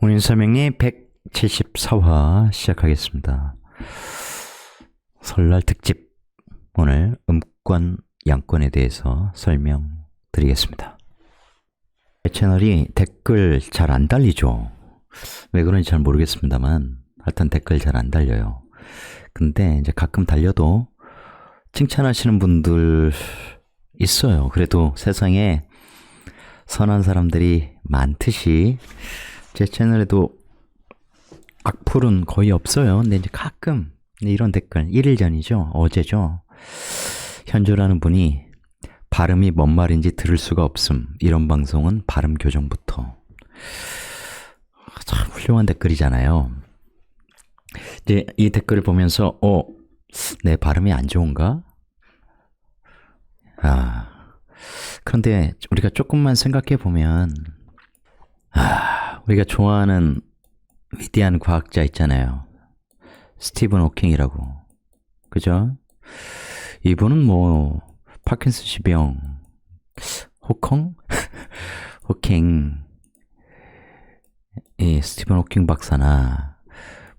오늘 설명이 174화 시작하겠습니다. 설날 특집, 오늘 음권, 양권에 대해서 설명드리겠습니다. 제 채널이 댓글 잘 안 달리죠. 왜 그런지 잘 모르겠습니다만 하여튼 댓글 잘 안 달려요. 근데 이제 가끔 달려도 칭찬하시는 분들 있어요. 그래도 세상에 선한 사람들이 많듯이 제 채널에도 악플은 거의 없어요. 근데 이제 가끔 이런 댓글, 1일 전이죠. 어제죠. 현조라는 분이 발음이 뭔 말인지 들을 수가 없음. 이런 방송은 발음 교정부터. 참 훌륭한 댓글이잖아요. 이제 이 댓글을 보면서 내 발음이 안 좋은가? 그런데 우리가 조금만 생각해 보면 우리가 좋아하는 위대한 과학자 있잖아요. 스티븐 호킹이라고. 그죠? 이분은 파킨슨氏병, 호킹, 이 스티븐 호킹 박사나,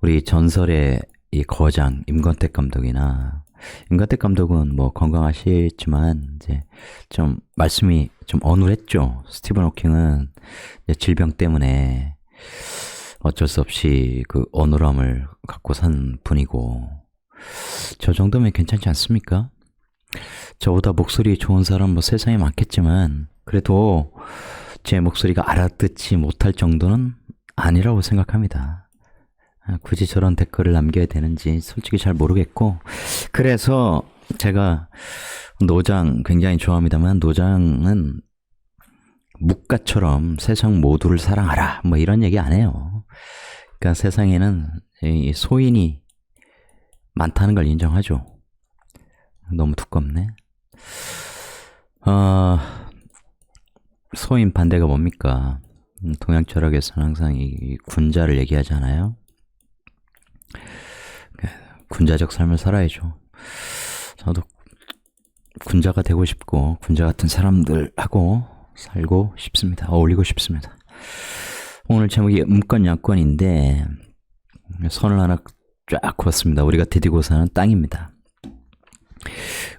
우리 전설의 이 거장, 임권택 감독이나, 임권택 감독은 건강하시지만, 이제 좀 말씀이 좀 어눌했죠. 스티븐 호킹은 질병 때문에 어쩔 수 없이 그 어눌함을 갖고 산 분이고, 저 정도면 괜찮지 않습니까? 저보다 목소리 좋은 사람 세상에 많겠지만, 그래도 제 목소리가 알아듣지 못할 정도는 아니라고 생각합니다. 굳이 저런 댓글을 남겨야 되는지 솔직히 잘 모르겠고, 그래서 제가 노장 굉장히 좋아합니다만, 노장은 묵가처럼 세상 모두를 사랑하라 이런 얘기 안 해요. 그러니까 세상에는 이 소인이 많다는 걸 인정하죠. 너무 두껍네. 소인 반대가 뭡니까? 동양 철학에서는 항상 이 군자를 얘기하잖아요. 군자적 삶을 살아야죠. 저도 군자가 되고 싶고 군자 같은 사람들하고 살고 싶습니다. 어울리고 싶습니다. 오늘 제목이 음권 양권인데 선을 하나 쫙 그었습니다. 우리가 디디고 사는 땅입니다.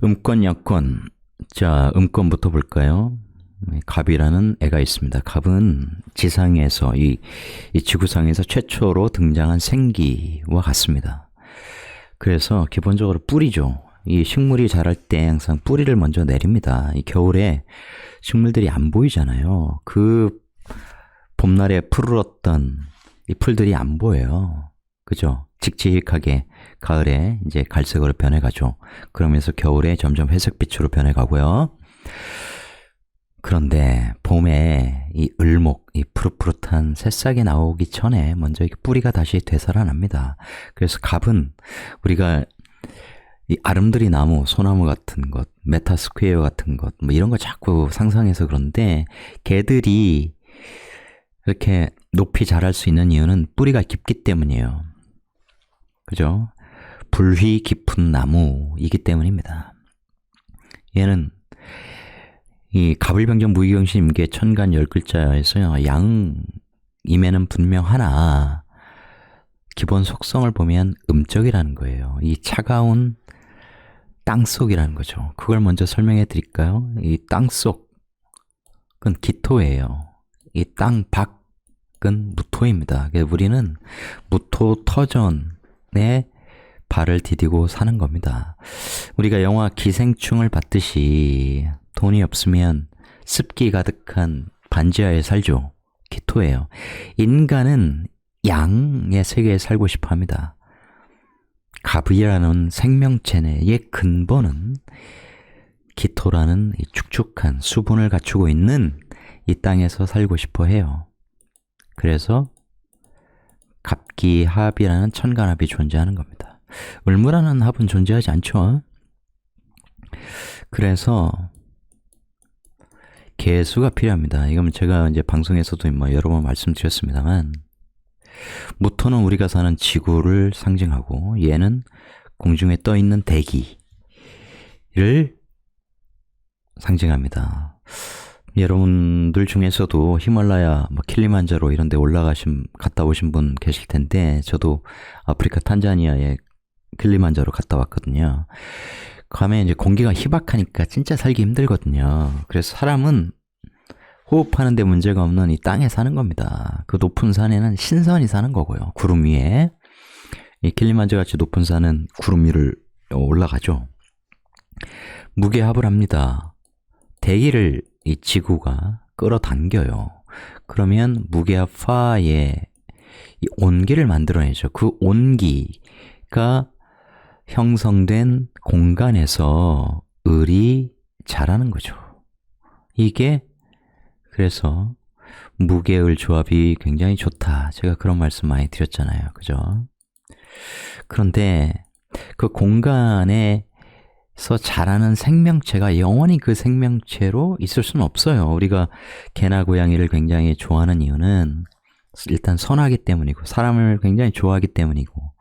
음권 양권. 자, 음권부터 볼까요? 갑이라는 애가 있습니다. 갑은 지상에서 이 지구상에서 최초로 등장한 생기와 같습니다. 그래서 기본적으로 뿌리죠. 이 식물이 자랄 때 항상 뿌리를 먼저 내립니다. 이 겨울에 식물들이 안 보이잖아요. 그 봄날에 푸르렀던 이 풀들이 안 보여요. 그죠? 칙칙하게 가을에 이제 갈색으로 변해가죠. 그러면서 겨울에 점점 회색빛으로 변해가고요. 그런데 봄에 이 을목, 이 푸릇푸릇한 새싹이 나오기 전에 먼저 이 뿌리가 다시 되살아납니다. 그래서 갑은 우리가 이 아름드리 나무, 소나무 같은 것, 메타스퀘어 같은 것, 이런 거 자꾸 상상해서 그런데 개들이 이렇게 높이 자랄 수 있는 이유는 뿌리가 깊기 때문이에요. 그죠? 불휘 깊은 나무이기 때문입니다. 얘는 이 갑을병정 무기경신 임계 천간 10글자에서요. 양임에는 분명 하나 기본 속성을 보면 음적이라는 거예요. 이 차가운 땅속이라는 거죠. 그걸 먼저 설명해 드릴까요? 이 땅속은 기토예요. 이 땅 밖은 무토입니다. 우리는 무토 터전에 발을 디디고 사는 겁니다. 우리가 영화 기생충을 봤듯이 돈이 없으면 습기 가득한 반지하에 살죠. 기토예요. 인간은 양의 세계에 살고 싶어 합니다. 갑이라는 생명체의 근본은 기토라는 이 축축한 수분을 갖추고 있는 이 땅에서 살고 싶어 해요. 그래서 갑기합이라는 천간합이 존재하는 겁니다. 을무라는 합은 존재하지 않죠. 그래서 개수가 필요합니다. 이건 제가 이제 방송에서도 여러 번 말씀드렸습니다만, 무토는 우리가 사는 지구를 상징하고, 얘는 공중에 떠 있는 대기를 상징합니다. 여러분들 중에서도 히말라야, 뭐 킬리만자로 이런 데 갔다 오신 분 계실 텐데, 저도 아프리카 탄자니아에 킬리만자로 갔다 왔거든요. 가면 이제 공기가 희박하니까 진짜 살기 힘들거든요. 그래서 사람은 호흡하는 데 문제가 없는 이 땅에 사는 겁니다. 그 높은 산에는 신선이 사는 거고요. 구름 위에. 이 킬리만자 같이 높은 산은 구름 위를 올라가죠. 무게합을 합니다. 대기를 이 지구가 끌어당겨요. 그러면 무게합 파에 이 온기를 만들어내죠. 그 온기가 형성된 공간에서 을이 자라는 거죠. 이게 그래서 무게을 조합이 굉장히 좋다. 제가 그런 말씀 많이 드렸잖아요. 그죠? 그런데 그 공간에서 자라는 생명체가 영원히 그 생명체로 있을 수는 없어요. 우리가 개나 고양이를 굉장히 좋아하는 이유는 일단 선하기 때문이고 사람을 굉장히 좋아하기 때문이고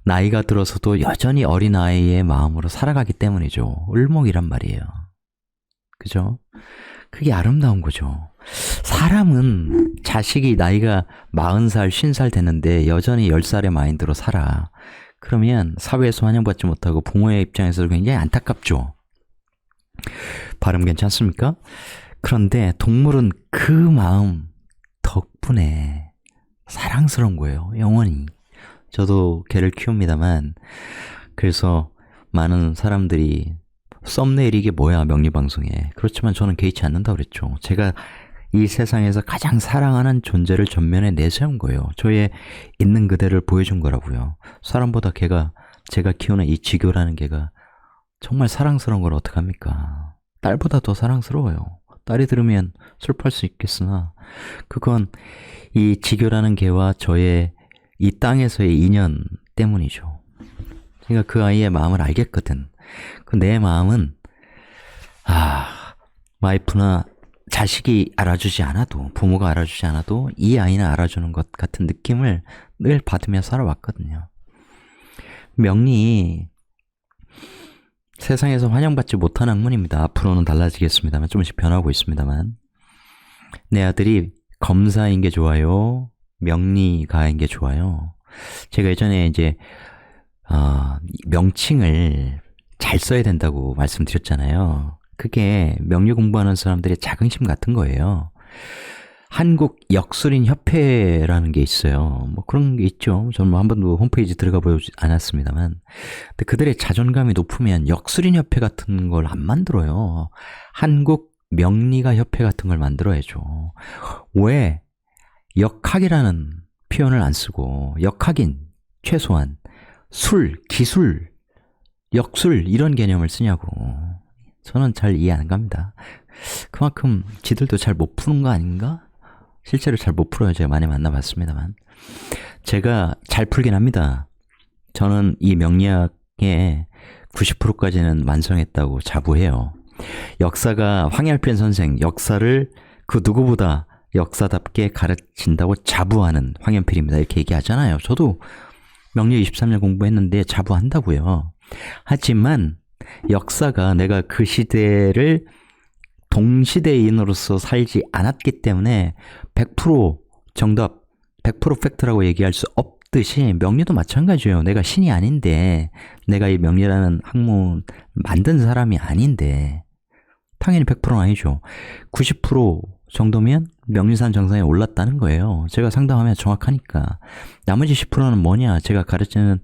나이가 들어서도 여전히 어린아이의 마음으로 살아가기 때문이죠. 을목이란 말이에요. 그죠? 그게 아름다운 거죠. 사람은 자식이 나이가 40살, 50살 됐는데 여전히 10살의 마인드로 살아. 그러면 사회에서 환영받지 못하고 부모의 입장에서도 굉장히 안타깝죠. 발음 괜찮습니까? 그런데 동물은 그 마음 덕분에 사랑스러운 거예요. 영원히. 저도 개를 키웁니다만 그래서 많은 사람들이 썸네일 이게 뭐야 명리방송에. 그렇지만 저는 개의치 않는다고 그랬죠. 제가 이 세상에서 가장 사랑하는 존재를 전면에 내세운 거예요. 저의 있는 그대를 보여준 거라고요. 사람보다 제가 키우는 이 지교라는 개가 정말 사랑스러운 걸 어떡합니까? 딸보다 더 사랑스러워요. 딸이 들으면 슬퍼할 수 있겠으나 그건 이 지교라는 개와 저의 이 땅에서의 인연 때문이죠. 그러니까 그 아이의 마음을 알겠거든. 그 내 마음은 와이프나 자식이 알아주지 않아도 부모가 알아주지 않아도 이 아이는 알아주는 것 같은 느낌을 늘 받으며 살아왔거든요. 명리 세상에서 환영받지 못한 학문입니다. 앞으로는 달라지겠습니다만 조금씩 변하고 있습니다만 내 아들이 검사인 게 좋아요? 명리가인 게 좋아요? 제가 예전에 이제 명칭을 잘 써야 된다고 말씀드렸잖아요. 그게 명리 공부하는 사람들의 자긍심 같은 거예요. 한국 역술인 협회라는 게 있어요. 뭐 그런 게 있죠. 저는 뭐 한 번도 홈페이지 들어가 보지 않았습니다만. 근데 그들의 자존감이 높으면 역술인 협회 같은 걸 안 만들어요. 한국 명리가 협회 같은 걸 만들어야죠. 왜 역학이라는 표현을 안 쓰고 역학인, 최소한 술, 기술, 역술 이런 개념을 쓰냐고. 저는 잘 이해 안 갑니다. 그만큼 지들도 잘 못 푸는 거 아닌가? 실제로 잘 못 풀어요. 제가 많이 만나봤습니다만. 제가 잘 풀긴 합니다. 저는 이 명리학의 90%까지는 완성했다고 자부해요. 역사가 황열pen 선생, 역사를 그 누구보다 역사답게 가르친다고 자부하는 황연필입니다. 이렇게 얘기하잖아요. 저도 명리 23년 공부했는데 자부한다고요. 하지만 역사가 내가 그 시대를 동시대인으로서 살지 않았기 때문에 100% 정답, 100% 팩트라고 얘기할 수 없듯이 명리도 마찬가지예요. 내가 신이 아닌데, 내가 이 명리라는 학문 만든 사람이 아닌데 당연히 100%는 아니죠. 90% 정도면 명리산 정상에 올랐다는 거예요. 제가 상담하면 정확하니까. 나머지 10%는 뭐냐? 제가 가르치는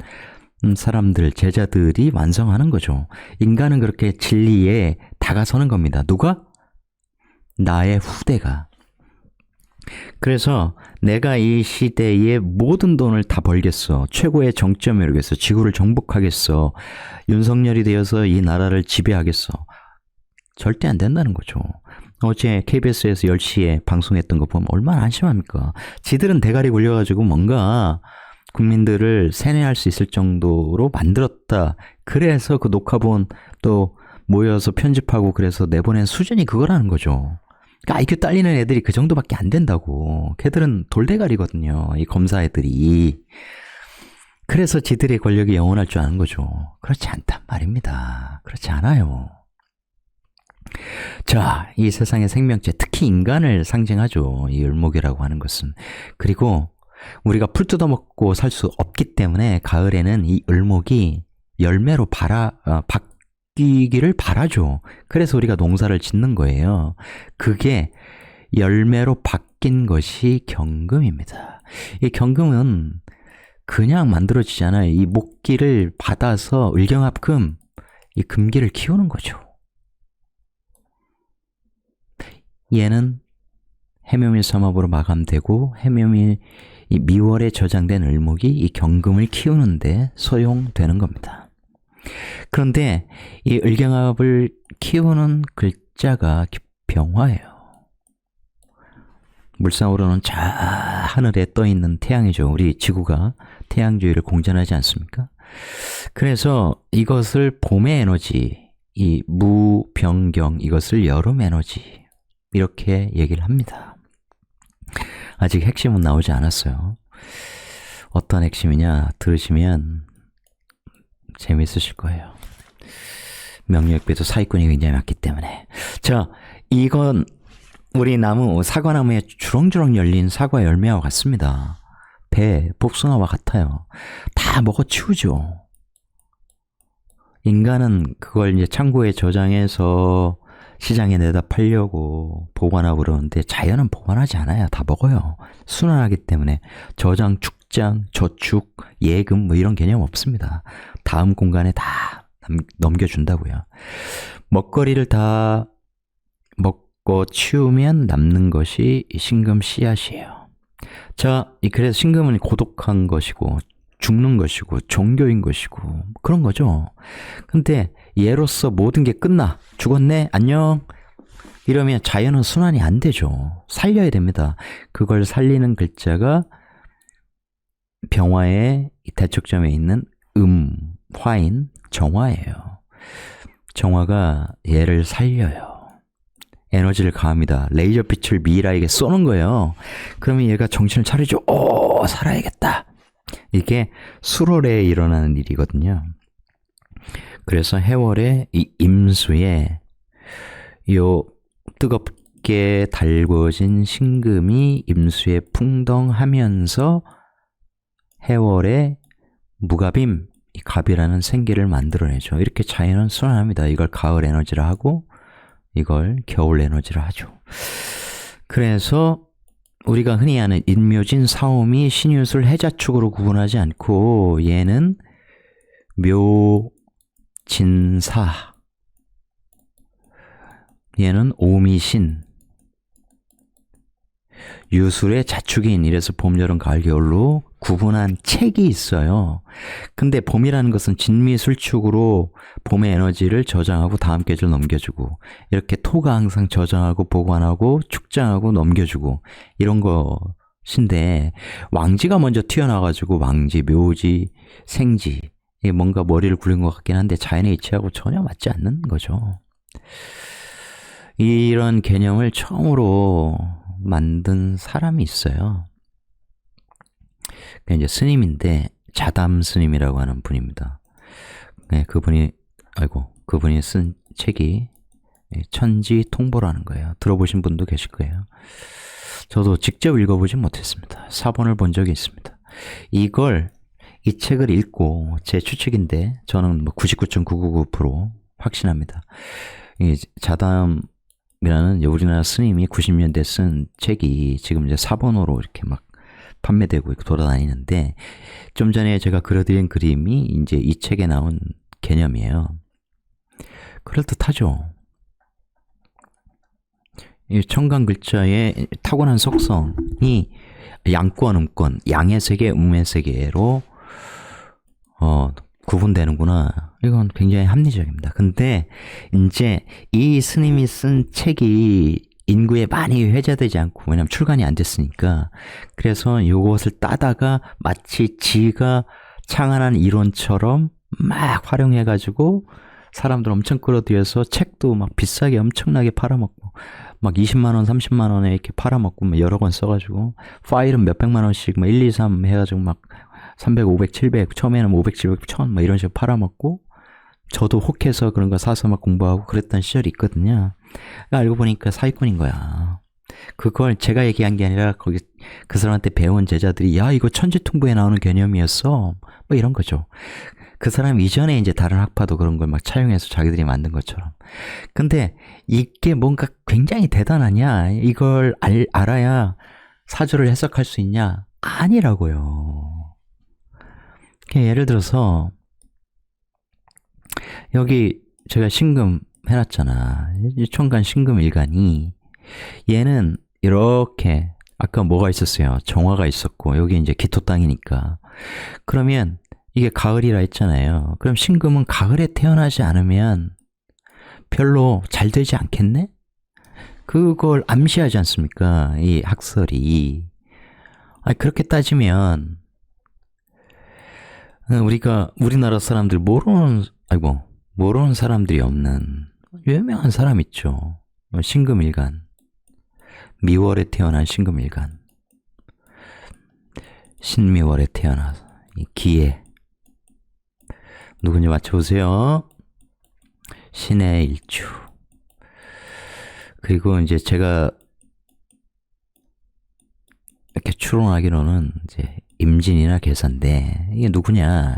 사람들, 제자들이 완성하는 거죠. 인간은 그렇게 진리에 다가서는 겁니다. 누가? 나의 후대가. 그래서 내가 이 시대에 모든 돈을 다 벌겠어. 최고의 정점에 이르겠어. 지구를 정복하겠어. 윤석열이 되어서 이 나라를 지배하겠어. 절대 안 된다는 거죠. 어제 KBS에서 10시에 방송했던 거 보면 얼마나 안심합니까? 지들은 대가리 굴려가지고 뭔가 국민들을 세뇌할 수 있을 정도로 만들었다. 그래서 그 녹화본 또 모여서 편집하고 그래서 내보낸 수준이 그거라는 거죠. 그러니까 IQ 딸리는 애들이 그 정도밖에 안 된다고. 걔들은 돌대가리거든요. 이 검사 애들이. 그래서 지들의 권력이 영원할 줄 아는 거죠. 그렇지 않단 말입니다. 그렇지 않아요. 자, 이 세상의 생명체, 특히 인간을 상징하죠. 이 을목이라고 하는 것은. 그리고 우리가 풀 뜯어먹고 살 수 없기 때문에 가을에는 이 을목이 열매로 바뀌기를 바라죠. 그래서 우리가 농사를 짓는 거예요. 그게 열매로 바뀐 것이 경금입니다. 이 경금은 그냥 만들어지지 않아요. 이 목기를 받아서 을경합금, 이 금기를 키우는 거죠. 얘는 해묘밀 삼합으로 마감되고 해묘밀 이 미월에 저장된 을목이 이 경금을 키우는데 소용되는 겁니다. 그런데 이 을경합을 키우는 글자가 병화예요. 물상으로는 저 하늘에 떠 있는 태양이죠. 우리 지구가 태양주위를 공전하지 않습니까? 그래서 이것을 봄의 에너지, 이 무병경, 이것을 여름 에너지, 이렇게 얘기를 합니다. 아직 핵심은 나오지 않았어요. 어떤 핵심이냐 들으시면 재미있으실 거예요. 명리학배도 사기꾼이 굉장히 많기 때문에. 자, 이건 우리 나무, 사과나무에 주렁주렁 열린 사과 열매와 같습니다. 배, 복숭아와 같아요. 다 먹어치우죠. 인간은 그걸 이제 창고에 저장해서 시장에 내다 팔려고 보관하고 그러는데 자연은 보관하지 않아요. 다 먹어요. 순환하기 때문에 저장, 축장, 저축, 예금 뭐 이런 개념 없습니다. 다음 공간에 다 넘겨준다고요. 먹거리를 다 먹고 치우면 남는 것이 신금 씨앗이에요. 자, 그래서 신금은 고독한 것이고 죽는 것이고 종교인 것이고 그런 거죠. 근데 얘로서 모든 게 끝나. 죽었네. 안녕. 이러면 자연은 순환이 안 되죠. 살려야 됩니다. 그걸 살리는 글자가 병화의 대척점에 있는 화인 정화예요. 정화가 얘를 살려요. 에너지를 가합니다. 레이저 빛을 미라에게 쏘는 거예요. 그러면 얘가 정신을 차리죠. 오, 살아야겠다. 이게 수월에 일어나는 일이거든요. 그래서 해월에 이 임수에 요 뜨겁게 달궈진 신금이 임수에 풍덩하면서 해월에 무갑임, 이 갑이라는 생기를 만들어내죠. 이렇게 자연은 순환합니다. 이걸 가을 에너지라 하고 이걸 겨울 에너지라 하죠. 그래서 우리가 흔히 아는 인묘진, 사오미, 신유술, 해자축으로 구분하지 않고 얘는 묘, 진사, 얘는 오미신, 유술의 자축인, 이래서 봄, 여름, 가을, 겨울로 구분한 책이 있어요. 근데 봄이라는 것은 진미술축으로 봄의 에너지를 저장하고 다음 계절 넘겨주고, 이렇게 토가 항상 저장하고 보관하고 축장하고 넘겨주고 이런 것인데, 왕지가 먼저 튀어나와가지고 왕지, 묘지, 생지, 이게 뭔가 머리를 굴린 것 같긴 한데 자연의 이치하고 전혀 맞지 않는 거죠. 이런 개념을 처음으로 만든 사람이 있어요. 이제 스님인데 자담 스님이라고 하는 분입니다. 네, 그분이 쓴 책이 천지 통보라는 거예요. 들어보신 분도 계실 거예요. 저도 직접 읽어보진 못했습니다. 사본을 본 적이 있습니다. 이 책을 읽고 제 추측인데 저는 99.999% 확신합니다. 이 자담이라는 우리나라 스님이 90년대 쓴 책이 지금 이제 사본으로 이렇게 막 판매되고 돌아다니는데, 좀 전에 제가 그려드린 그림이 이제 이 책에 나온 개념이에요. 그럴듯하죠. 이 청강 글자의 타고난 속성이 양권, 음권, 양의 세계, 음의 세계로 구분되는구나. 이건 굉장히 합리적입니다. 근데 이제 이 스님이 쓴 책이 인구에 많이 회자되지 않고, 왜냐면 출간이 안 됐으니까. 그래서 이것을 따다가 마치 지가 창안한 이론처럼 막 활용해가지고 사람들 엄청 끌어들여서 책도 막 비싸게 엄청나게 팔아먹고, 막 20만원, 30만원에 이렇게 팔아먹고, 막 여러 권 써가지고, 파일은 몇백만원씩, 막 1, 2, 3 해가지고 막 300, 500, 700, 처음에는 500, 700, 1000, 막 이런 식으로 팔아먹고, 저도 혹해서 그런 거 사서 막 공부하고 그랬던 시절이 있거든요. 알고 보니까 사기꾼인 거야. 그걸 제가 얘기한 게 아니라 거기 그 사람한테 배운 제자들이 야 이거 천지통보에 나오는 개념이었어 뭐 이런 거죠. 그 사람 이전에 이제 다른 학파도 그런 걸 막 차용해서 자기들이 만든 것처럼. 근데 이게 뭔가 굉장히 대단하냐, 이걸 알아야 사주를 해석할 수 있냐, 아니라고요. 예를 들어서 여기 제가 신금 해놨잖아. 총간 신금 일간이, 얘는 이렇게 아까 뭐가 있었어요? 정화가 있었고 여기 이제 기토 땅이니까. 그러면 이게 가을이라 했잖아요. 그럼 신금은 가을에 태어나지 않으면 별로 잘 되지 않겠네? 그걸 암시하지 않습니까? 이 학설이. 아니, 그렇게 따지면 우리나라 사람들 모르는 사람들이 없는 유명한 사람 있죠. 신금일간. 미월에 태어난 신금일간. 신미월에 태어나서 기해. 누군지 맞춰보세요. 신의 일주. 그리고 이제 제가 이렇게 추론하기로는 이제 임진이나 계산대. 이게 누구냐?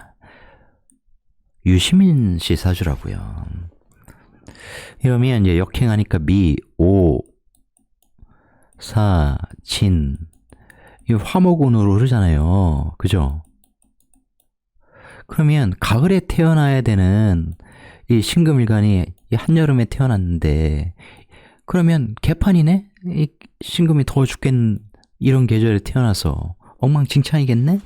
유시민 씨 사주라고요. 이러면 이제 역행하니까 미, 오, 사, 진, 이 화목운으로 흐르잖아요. 그죠? 그러면 가을에 태어나야 되는 이 신금일간이 한여름에 태어났는데, 그러면 개판이네? 이 신금이 더워 죽겠는 이런 계절에 태어나서 엉망진창이겠네?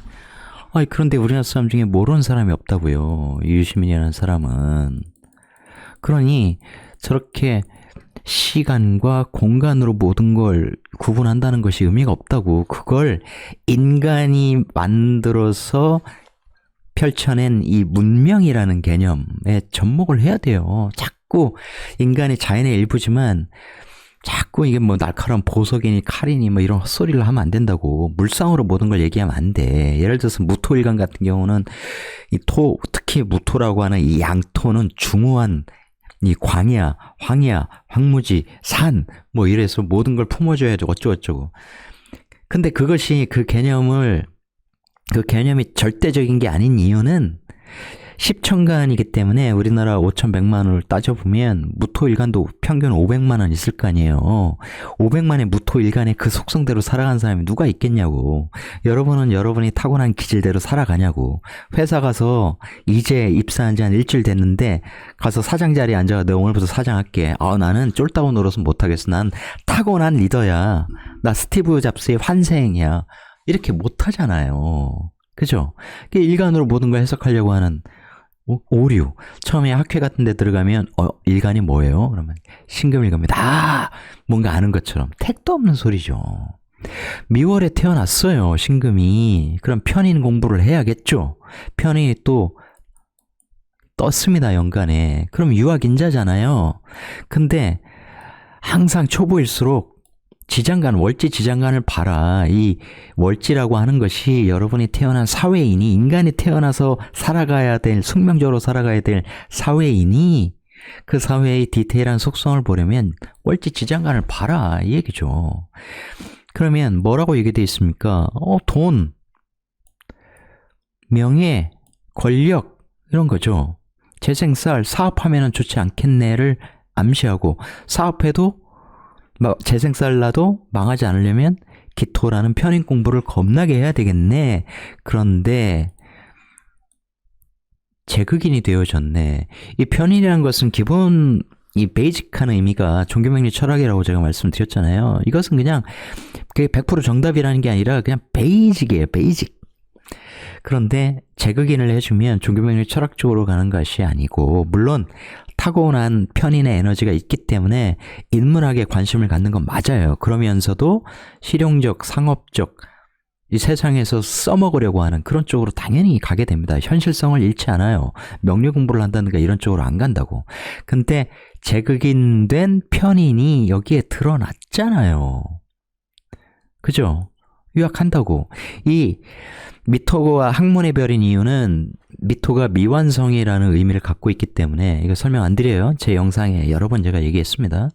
아니, 그런데 우리나라 사람 중에 모르는 사람이 없다고요. 유시민이라는 사람은. 그러니 저렇게 시간과 공간으로 모든 걸 구분한다는 것이 의미가 없다고. 그걸 인간이 만들어서 펼쳐낸 이 문명이라는 개념에 접목을 해야 돼요. 자꾸 인간이 자연의 일부지만 자꾸 이게 뭐 날카로운 보석이니 칼이니 뭐 이런 헛소리를 하면 안 된다고. 물상으로 모든 걸 얘기하면 안 돼. 예를 들어서 무토일간 같은 경우는 이 토, 특히 무토라고 하는 이 양토는 중후한 이 광야, 황야, 황무지, 산 뭐 이래서 모든 걸 품어줘야 돼. 어쩌고저쩌고. 근데 그것이 그 개념이 절대적인 게 아닌 이유는 10천간이기 때문에 우리나라 5,100만 원을 따져보면 무토일간도 평균 500만 원 있을 거 아니에요. 500만의 무토일간에 그 속성대로 살아간 사람이 누가 있겠냐고. 여러분은 여러분이 타고난 기질대로 살아가냐고. 회사 가서 이제 입사한 지 한 일주일 됐는데 가서 사장 자리에 앉아가 내가 오늘부터 사장할게. 나는 쫄따고 놀아서 못하겠어. 난 타고난 리더야. 나 스티브 잡스의 환생이야. 이렇게 못하잖아요. 그죠? 일간으로 모든 걸 해석하려고 하는 오류. 처음에 학회 같은 데 들어가면 일간이 뭐예요? 그러면 신금일간입니다. 뭔가 아는 것처럼. 택도 없는 소리죠. 미월에 태어났어요. 신금이. 그럼 편인 공부를 해야겠죠. 편인이 또 떴습니다. 연간에. 그럼 유학인자잖아요. 근데 항상 초보일수록 지장간, 월지 지장간을 봐라. 이 월지라고 하는 것이 여러분이 태어난 사회인이, 인간이 태어나서 살아가야 될, 숙명적으로 살아가야 될 사회인이 그 사회의 디테일한 속성을 보려면 월지 지장간을 봐라. 이 얘기죠. 그러면 뭐라고 얘기되어 있습니까? 돈, 명예, 권력 이런 거죠. 재생살, 사업하면 좋지 않겠네를 암시하고, 사업해도 재생살 나도 망하지 않으려면 기토라는 편인 공부를 겁나게 해야 되겠네. 그런데 제극인이 되어졌네. 이 편인이라는 것은 기본 이 베이직한 의미가 종교명리 철학이라고 제가 말씀드렸잖아요. 이것은 그냥 그게 100% 정답이라는 게 아니라 그냥 베이직이에요. 베이직. 그런데 제극인을 해주면 종교명리 철학적으로 가는 것이 아니고, 물론 타고난 편인의 에너지가 있기 때문에 인문학에 관심을 갖는 건 맞아요. 그러면서도 실용적, 상업적, 이 세상에서 써먹으려고 하는 그런 쪽으로 당연히 가게 됩니다. 현실성을 잃지 않아요. 명리 공부를 한다든가 이런 쪽으로 안 간다고. 근데 제극인된 편인이 여기에 드러났잖아요. 그죠? 유학한다고. 이 미토가 학문의 별인 이유는 미토가 미완성이라는 의미를 갖고 있기 때문에 이거 설명 안 드려요. 제 영상에 여러 번 제가 얘기했습니다.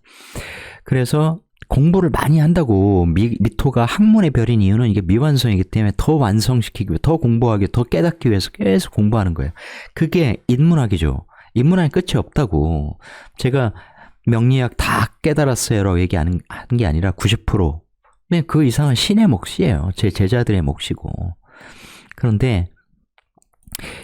그래서 공부를 많이 한다고. 미토가 학문의 별인 이유는 이게 미완성이기 때문에 더 완성시키기 위해, 더 공부하기, 더 깨닫기 위해서 계속 공부하는 거예요. 그게 인문학이죠. 인문학이 끝이 없다고. 제가 명리학 다 깨달았어요라고 얘기하는 게 아니라 90%. 그 이상은 신의 몫이에요. 제 제자들의 몫이고. 그런데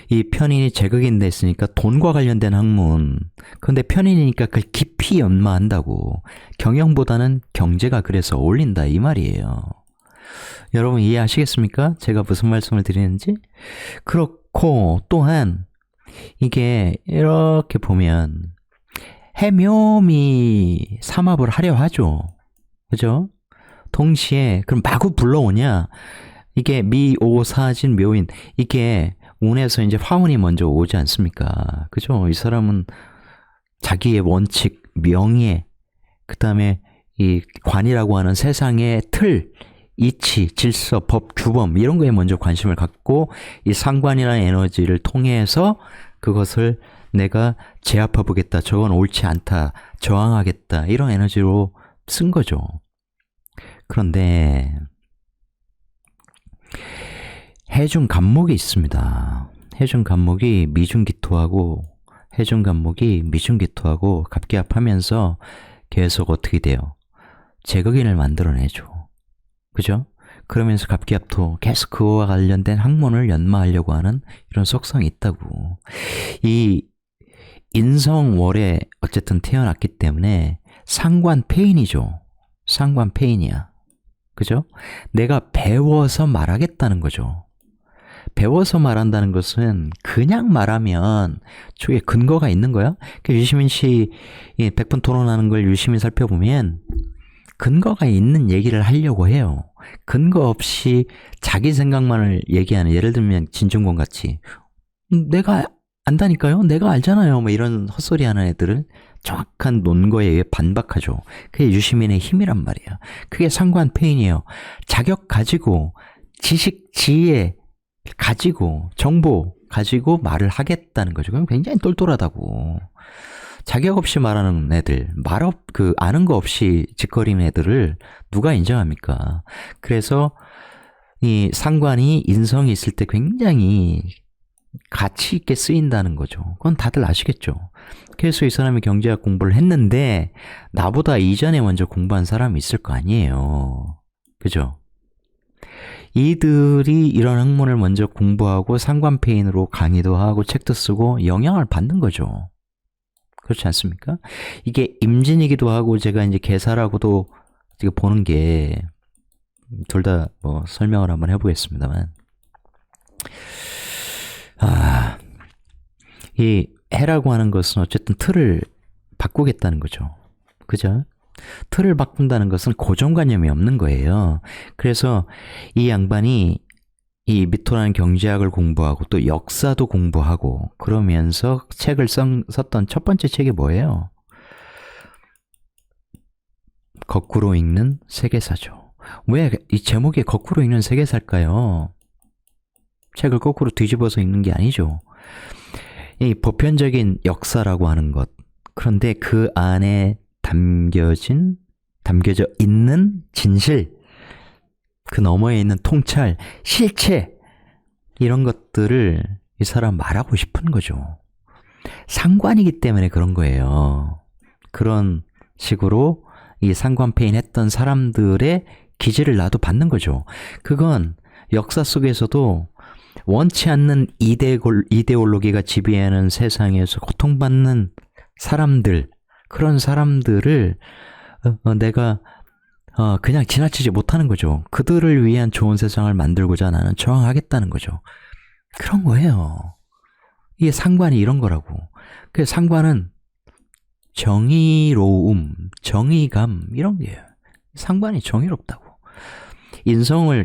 이 편인이 제극인 데 있으니까 돈과 관련된 학문. 그런데 편인이니까 그걸 깊이 연마한다고. 경영보다는 경제가 그래서 어울린다 이 말이에요. 여러분 이해하시겠습니까? 제가 무슨 말씀을 드리는지? 그렇고 또한 이게 이렇게 보면 해묘미 삼합을 하려 하죠. 그죠? 동시에 그럼 마구 불러오냐? 이게 미오사진 묘인, 이게 운에서 이제 화운이 먼저 오지 않습니까? 그죠? 이 사람은 자기의 원칙, 명예, 그 다음에 이 관이라고 하는 세상의 틀, 이치, 질서, 법, 규범 이런 거에 먼저 관심을 갖고 이 상관이라는 에너지를 통해서 그것을 내가 제압해 보겠다, 저건 옳지 않다, 저항하겠다 이런 에너지로 쓴 거죠. 그런데 해중 간목이 있습니다. 해중 간목이 미중기토하고 해중 간목이 미중기토하고 갑기합하면서 계속 어떻게 돼요? 제극인을 만들어내죠. 그죠? 그러면서 갑기합토 계속 그거와 관련된 학문을 연마하려고 하는 이런 속성이 있다고. 이 인성월에 어쨌든 태어났기 때문에 상관폐인이죠. 상관폐인이야. 그죠? 내가 배워서 말하겠다는 거죠. 배워서 말한다는 것은 그냥 말하면 저게 근거가 있는 거야? 유시민 씨 100분 토론하는 걸 유심히 살펴보면 근거가 있는 얘기를 하려고 해요. 근거 없이 자기 생각만을 얘기하는, 예를 들면 진중권 같이 내가 안다니까요? 내가 알잖아요. 뭐 이런 헛소리 하는 애들을 정확한 논거에 의해 반박하죠. 그게 유시민의 힘이란 말이야. 그게 상관폐인이에요. 자격 가지고 지식, 지혜 가지고 정보 가지고 말을 하겠다는 거죠. 그럼 굉장히 똘똘하다고. 자격 없이 말하는 애들, 아는 거 없이 짓거리는 애들을 누가 인정합니까? 그래서 이 상관이 인성이 있을 때 굉장히 가치 있게 쓰인다는 거죠. 그건 다들 아시겠죠. 그래서 이 사람이 경제학 공부를 했는데 나보다 이전에 먼저 공부한 사람이 있을 거 아니에요. 그죠? 이들이 이런 학문을 먼저 공부하고 상관폐인으로 강의도 하고 책도 쓰고 영향을 받는 거죠. 그렇지 않습니까? 이게 임진이기도 하고 제가 이제 계사라고도 지금 보는 게 둘 다 뭐 설명을 한번 해보겠습니다만, 이 해라고 하는 것은 어쨌든 틀을 바꾸겠다는 거죠. 그죠? 틀을 바꾼다는 것은 고정관념이 없는 거예요. 그래서 이 양반이 이 미토라는 경제학을 공부하고 또 역사도 공부하고 그러면서 책을 썼던 첫 번째 책이 뭐예요? 거꾸로 읽는 세계사죠. 왜 이 제목이 거꾸로 읽는 세계사일까요? 책을 거꾸로 뒤집어서 읽는 게 아니죠. 이 보편적인 역사라고 하는 것, 그런데 그 안에 담겨져 있는 진실, 그 너머에 있는 통찰, 실체, 이런 것들을 이 사람 말하고 싶은 거죠. 상관이기 때문에 그런 거예요. 그런 식으로 이 상관폐인 했던 사람들의 기질을 나도 받는 거죠. 그건 역사 속에서도 원치 않는 이데올로기가 지배하는 세상에서 고통받는 사람들, 그런 사람들을 내가 그냥 지나치지 못하는 거죠. 그들을 위한 좋은 세상을 만들고자 나는 저항하겠다는 거죠. 그런 거예요. 이게 상관이 이런 거라고. 그 상관은 정의로움, 정의감 이런 게예요. 상관이 정의롭다고.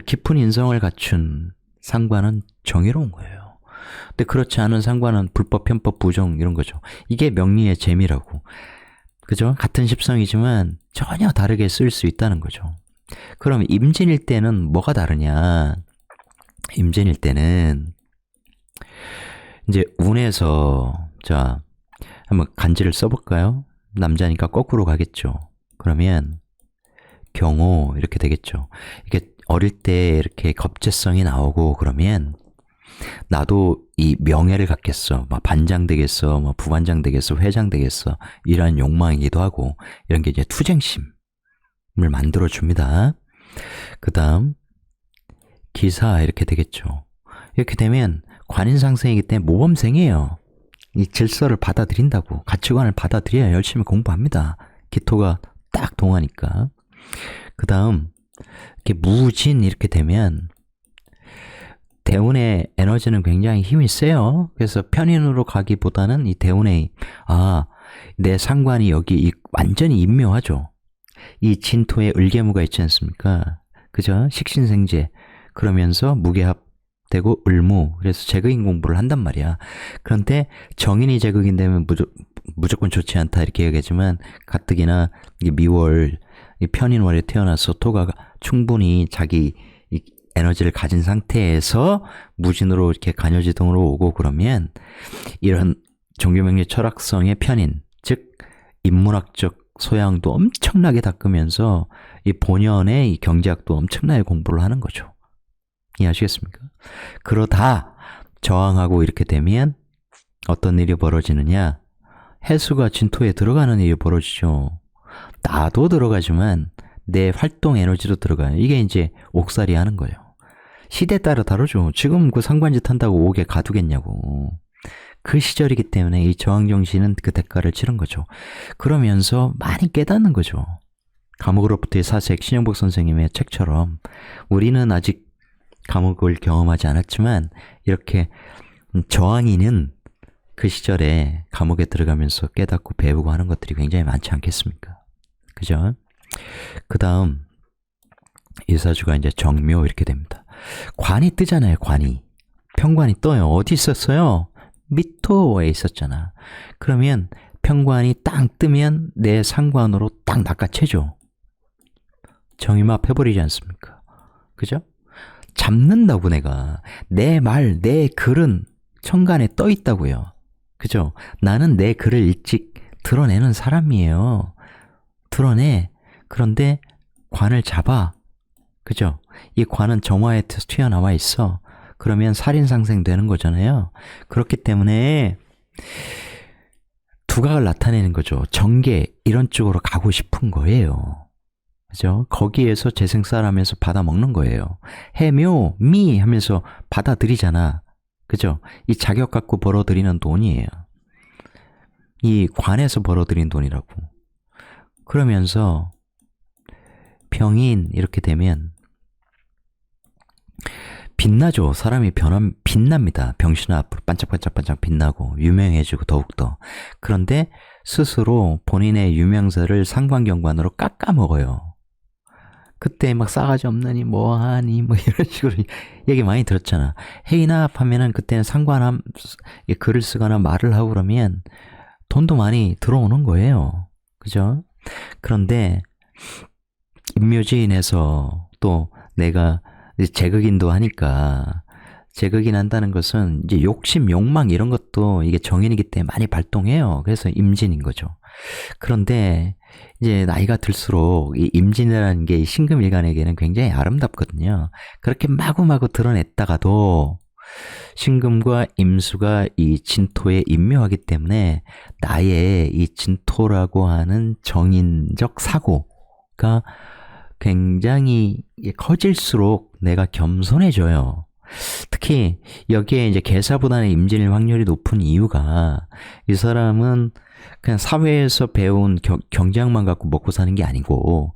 깊은 인성을 갖춘 상관은 정의로운 거예요. 근데 그렇지 않은 상관은 불법, 편법, 부정 이런 거죠. 이게 명리의 재미라고. 그죠? 같은 십성이지만 전혀 다르게 쓸 수 있다는 거죠. 그럼 임진일 때는 뭐가 다르냐? 임진일 때는 이제 운에서 자 한번 간지를 써볼까요? 남자니까 거꾸로 가겠죠. 그러면 경호 이렇게 되겠죠. 이게 어릴 때 이렇게 겁재성이 나오고 그러면 나도 이 명예를 갖겠어. 막 반장 되겠어. 뭐 부반장 되겠어. 회장 되겠어. 이런 욕망이기도 하고 이런 게 이제 투쟁심을 만들어 줍니다. 그 다음 기사 이렇게 되겠죠. 이렇게 되면 관인상생이기 때문에 모범생이에요. 이 질서를 받아들인다고. 가치관을 받아들여야 열심히 공부합니다. 기토가 딱 동하니까. 그 다음 이렇게 무진 이렇게 되면 대운의 에너지는 굉장히 힘이 세요. 그래서 편인으로 가기보다는 이 대운의 내 상관이 여기 완전히 임묘하죠. 이 진토에 을계무가 있지 않습니까? 그죠? 식신생재. 그러면서 무게합되고 을무. 그래서 제극인 공부를 한단 말이야. 그런데 정인이 제극인 되면 무조건 좋지 않다 이렇게 얘기하지만 가뜩이나 미월 이 편인월에 태어나서 토가 충분히 자기 에너지를 가진 상태에서 무진으로 이렇게 간여지동으로 오고 그러면 이런 종교명리 철학성의 편인, 즉 인문학적 소양도 엄청나게 닦으면서 이 본연의 이 경제학도 엄청나게 공부를 하는 거죠. 이해하시겠습니까? 그러다 저항하고 이렇게 되면 어떤 일이 벌어지느냐? 해수가 진토에 들어가는 일이 벌어지죠. 나도 들어가지만 내 활동 에너지도 들어가요. 이게 이제 옥살이 하는 거예요. 시대에 따라 다르죠. 지금 그 상관짓 한다고 옥에 가두겠냐고. 그 시절이기 때문에 이 저항정신은 그 대가를 치른 거죠. 그러면서 많이 깨닫는 거죠. 감옥으로부터의 사색, 신영복 선생님의 책처럼 우리는 아직 감옥을 경험하지 않았지만 이렇게 저항인은 그 시절에 감옥에 들어가면서 깨닫고 배우고 하는 것들이 굉장히 많지 않겠습니까? 그죠? 그 다음 이사주가 이제 정묘 이렇게 됩니다. 관이 뜨잖아요. 관이. 평관이 떠요. 어디 있었어요? 미토에 있었잖아. 그러면 평관이 딱 뜨면 내 상관으로 딱 낚아채죠. 정임합 해버리지 않습니까? 그죠? 잡는다고 내가. 내 말, 내 글은 천간에 떠 있다고요. 그죠? 나는 내 글을 일찍 드러내는 사람이에요. 드러내. 그런데 관을 잡아. 그죠? 이 관은 정화에 튀어나와 있어. 그러면 살인상생 되는 거잖아요. 그렇기 때문에 두각을 나타내는 거죠. 정계 이런 쪽으로 가고 싶은 거예요. 그죠? 거기에서 재생살하면서 받아먹는 거예요. 해묘, 미 하면서 받아들이잖아. 그죠? 이 자격 갖고 벌어들이는 돈이에요. 이 관에서 벌어들인 돈이라고. 그러면서 병인 이렇게 되면 빛나죠. 사람이 빛납니다. 병신아 앞으로 반짝반짝반짝 빛나고 유명해지고 더욱더. 그런데 스스로 본인의 유명세를 상관경관으로 깎아먹어요. 그때 막 싸가지 없느니 뭐하니 뭐 이런 식으로 얘기 많이 들었잖아. 해인합 하면은 그때는 상관함 글을 쓰거나 말을 하고 그러면 돈도 많이 들어오는 거예요. 그죠? 그런데 임묘지인에서 또 내가 제극인도 하니까 제극인 한다는 것은 이제 욕심, 욕망 이런 것도 이게 정인이기 때문에 많이 발동해요. 그래서 임진인 거죠. 그런데 이제 나이가 들수록 이 임진이라는 게 신금일간에게는 굉장히 아름답거든요. 그렇게 마구마구 드러냈다가도 신금과 임수가 이 진토에 임묘하기 때문에 나의 이 진토라고 하는 정인적 사고가 굉장히 커질수록 내가 겸손해져요. 특히 여기에 이제 계사보다는 임진일 확률이 높은 이유가 이 사람은 그냥 사회에서 배운 경제학만 갖고 먹고 사는 게 아니고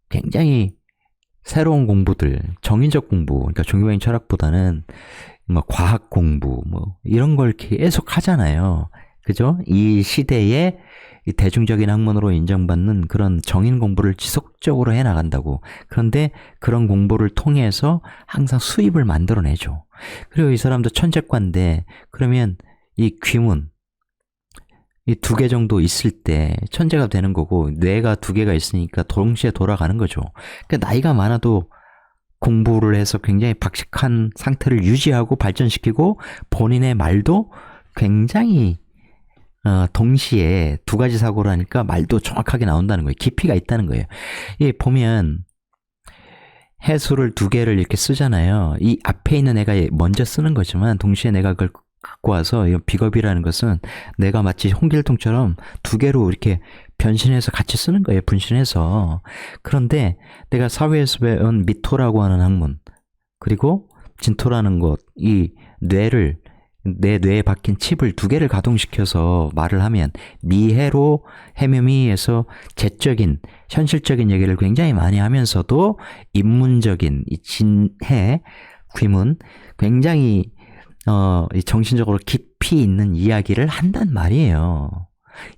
굉장히 새로운 공부들, 정인적 공부, 그러니까 종교적인 철학보다는 뭐 과학 공부, 뭐 이런 걸 계속 하잖아요. 그죠? 이 시대에 대중적인 학문으로 인정받는 그런 정인 공부를 지속적으로 해나간다고. 그런데 그런 공부를 통해서 항상 수입을 만들어내죠. 그리고 이 사람도 천재과인데 그러면 이 귀문, 이 두 개 정도 있을 때 천재가 되는 거고, 뇌가 두 개가 있으니까 동시에 돌아가는 거죠. 그러니까 나이가 많아도 공부를 해서 굉장히 박식한 상태를 유지하고 발전시키고, 본인의 말도 굉장히 동시에 두 가지 사고를 하니까 말도 정확하게 나온다는 거예요. 깊이가 있다는 거예요. 이 보면 해수를 두 개를 이렇게 쓰잖아요. 이 앞에 있는 애가 먼저 쓰는 거지만 동시에 내가 그걸 갖고 와서, 이 비겁이라는 것은 내가 마치 홍길동처럼 두 개로 이렇게 변신해서 같이 쓰는 거예요. 분신해서. 그런데 내가 사회에서 배운 미토라고 하는 학문, 그리고 진토라는 것, 이 뇌를, 내 뇌에 박힌 칩을 두 개를 가동시켜서 말을 하면 미해로 해묘미에서 제적인 현실적인 얘기를 굉장히 많이 하면서도 인문적인 이 진해 귀문, 굉장히 정신적으로 깊이 있는 이야기를 한단 말이에요.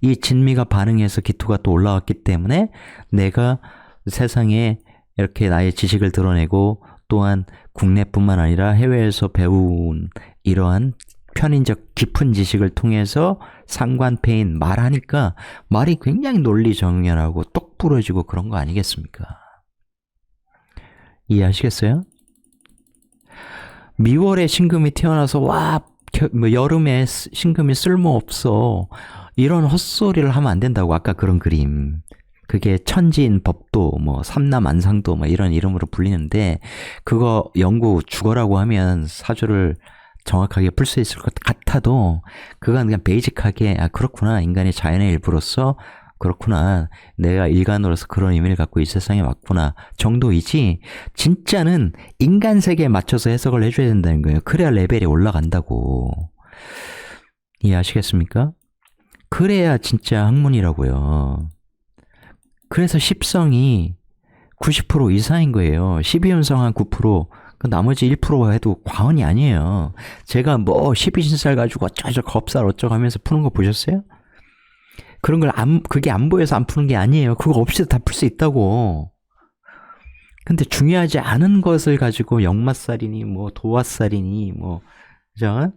이 진미가 반응해서 기토가 또 올라왔기 때문에 내가 세상에 이렇게 나의 지식을 드러내고, 또한 국내뿐만 아니라 해외에서 배운 이러한 편인적 깊은 지식을 통해서 상관패인 말하니까 말이 굉장히 논리정연하고 똑부러지고 그런 거 아니겠습니까? 이해하시겠어요? 미월에 신금이 태어나서 여름에 신금이 쓸모없어, 이런 헛소리를 하면 안 된다고. 아까 그런 그림, 그게 천지인 법도, 삼남 안상도 이런 이름으로 불리는데, 그거 연구 죽어라고 하면 사주를 정확하게 풀 수 있을 것 같아도, 그건 그냥 베이직하게 그렇구나, 인간이 자연의 일부로서 그렇구나, 내가 일간으로서 그런 의미를 갖고 이 세상에 왔구나 정도이지, 진짜는 인간 세계에 맞춰서 해석을 해줘야 된다는 거예요. 그래야 레벨이 올라간다고. 이해하시겠습니까? 그래야 진짜 학문이라고요. 그래서 십성이 90% 이상인 거예요. 12운성 한 9%, 그 나머지 1% 해도 과언이 아니에요. 제가 12신살 가지고 어쩌고 겁살 어쩌고 하면서 푸는 거 보셨어요? 그런 걸 그게 안 보여서 안 푸는 게 아니에요. 그거 없이도 다 풀 수 있다고. 근데 중요하지 않은 것을 가지고 역마살이니 도화살이니 그죠?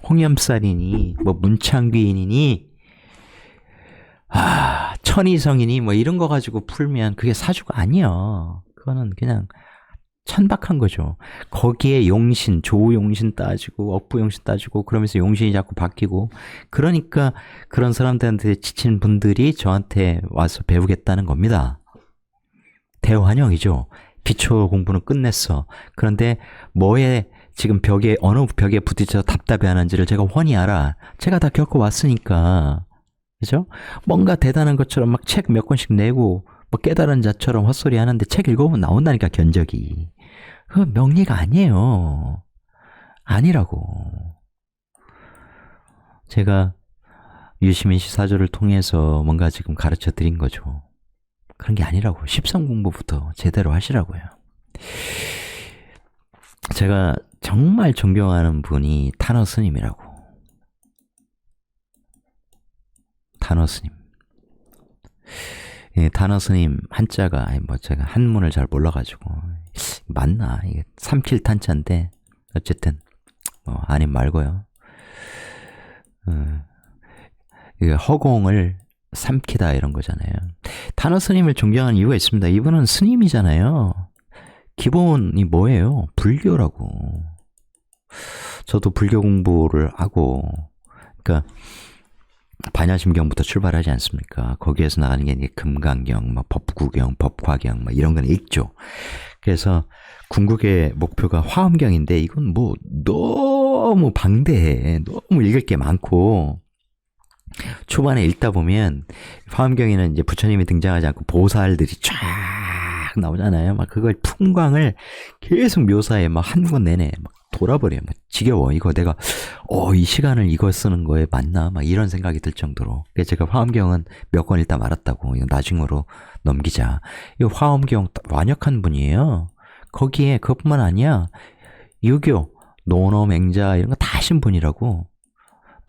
홍염살이니 문창귀인이니 천이성이니 이런 거 가지고 풀면 그게 사주가 아니야. 그거는 그냥 천박한 거죠. 거기에 용신, 조용신 따지고 억부용신 따지고 그러면서 용신이 자꾸 바뀌고, 그러니까 그런 사람들한테 지친 분들이 저한테 와서 배우겠다는 겁니다. 대환영이죠. 기초 공부는 끝냈어. 그런데 지금 어느 벽에 부딪혀서 답답해하는지를 제가 훤히 알아. 제가 다 겪어왔으니까. 그죠? 뭔가 대단한 것처럼 막 책 몇 권씩 내고 깨달은 자처럼 헛소리 하는데, 책 읽어보면 나온다니까, 견적이. 그거 명리가 아니에요. 아니라고. 제가 유시민 씨 사주를 통해서 뭔가 지금 가르쳐 드린 거죠. 그런 게 아니라고. 십성 공부부터 제대로 하시라고요. 제가 정말 존경하는 분이 탄어 스님이라고. 탄어 스님. 단어 스님 한자가 제가 한문을 잘 몰라가지고 맞나, 이게 삼킬 탄자인데 어쨌든 아님 말고요. 이게 허공을 삼키다 이런 거잖아요. 단어 스님을 존경하는 이유가 있습니다. 이분은 스님이잖아요. 기본이 뭐예요? 불교라고. 저도 불교 공부를 하고, 그러니까 반야심경부터 출발하지 않습니까? 거기에서 나가는 게 금강경, 법구경, 법화경 이런 건 읽죠. 그래서 궁극의 목표가 화엄경인데, 이건 너무 방대해. 너무 읽을 게 많고, 초반에 읽다 보면 화엄경에는 이제 부처님이 등장하지 않고 보살들이 쫙 나오잖아요. 그걸 풍광을 계속 묘사해. 한 권 내내 돌아버려요. 지겨워. 이거 내가 이 시간을 이거 쓰는 거에 맞나? 이런 생각이 들 정도로. 그래서 제가 화엄경은 몇 권 읽다 말았다고. 이거 나중으로 넘기자. 이 화엄경 완역한 분이에요. 거기에 그것뿐만 아니야, 유교, 논어, 맹자 이런 거 다 하신 분이라고.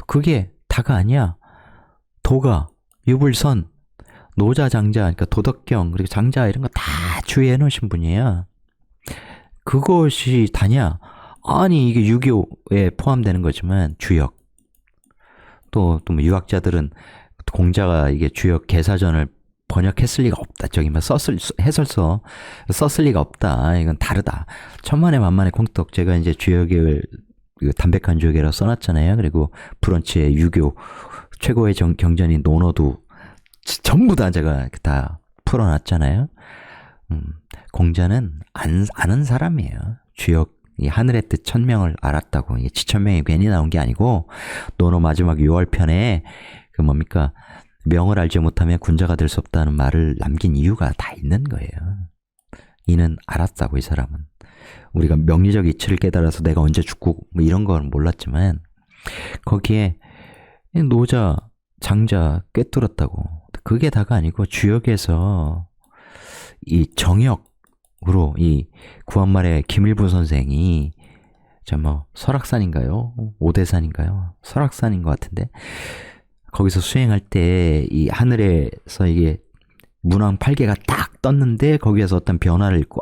그게 다가 아니야. 도가, 유불선, 노자, 장자, 그러니까 도덕경, 그리고 장자 이런 거 다 주의해 놓으신 분이에요. 그것이 다냐? 아니, 이게 유교에 포함되는 거지만 주역, 또 뭐 유학자들은 공자가 이게 주역 개사전을 번역했을 리가 없다. 저기 뭐 해설서 썼을 리가 없다. 이건 다르다. 천만에 만만의 콩떡. 제가 이제 주역을 담백한 주역이라고 써놨잖아요. 그리고 브런치의 유교 최고의 경전인 논어도 전부 다 제가 다 풀어놨잖아요. 공자는 아는 사람이에요. 주역 이 하늘의 뜻 천명을 알았다고. 이게 지천명이 괜히 나온 게 아니고 논어 마지막 6월편에 그 뭡니까? 명을 알지 못하면 군자가 될 수 없다는 말을 남긴 이유가 다 있는 거예요. 이는 알았다고, 이 사람은. 우리가 명리적 이치를 깨달아서 내가 언제 죽고 뭐 이런 건 몰랐지만 거기에 노자, 장자 꿰뚫었다고. 그게 다가 아니고 주역에서 이 정역으로 이 구한말의 김일부 선생이 뭐 설악산인가요? 오대산인가요? 설악산인 것 같은데 거기서 수행할 때 이 하늘에서 이게 문왕 8개가 딱 떴는데 거기에서 어떤 변화를 읽고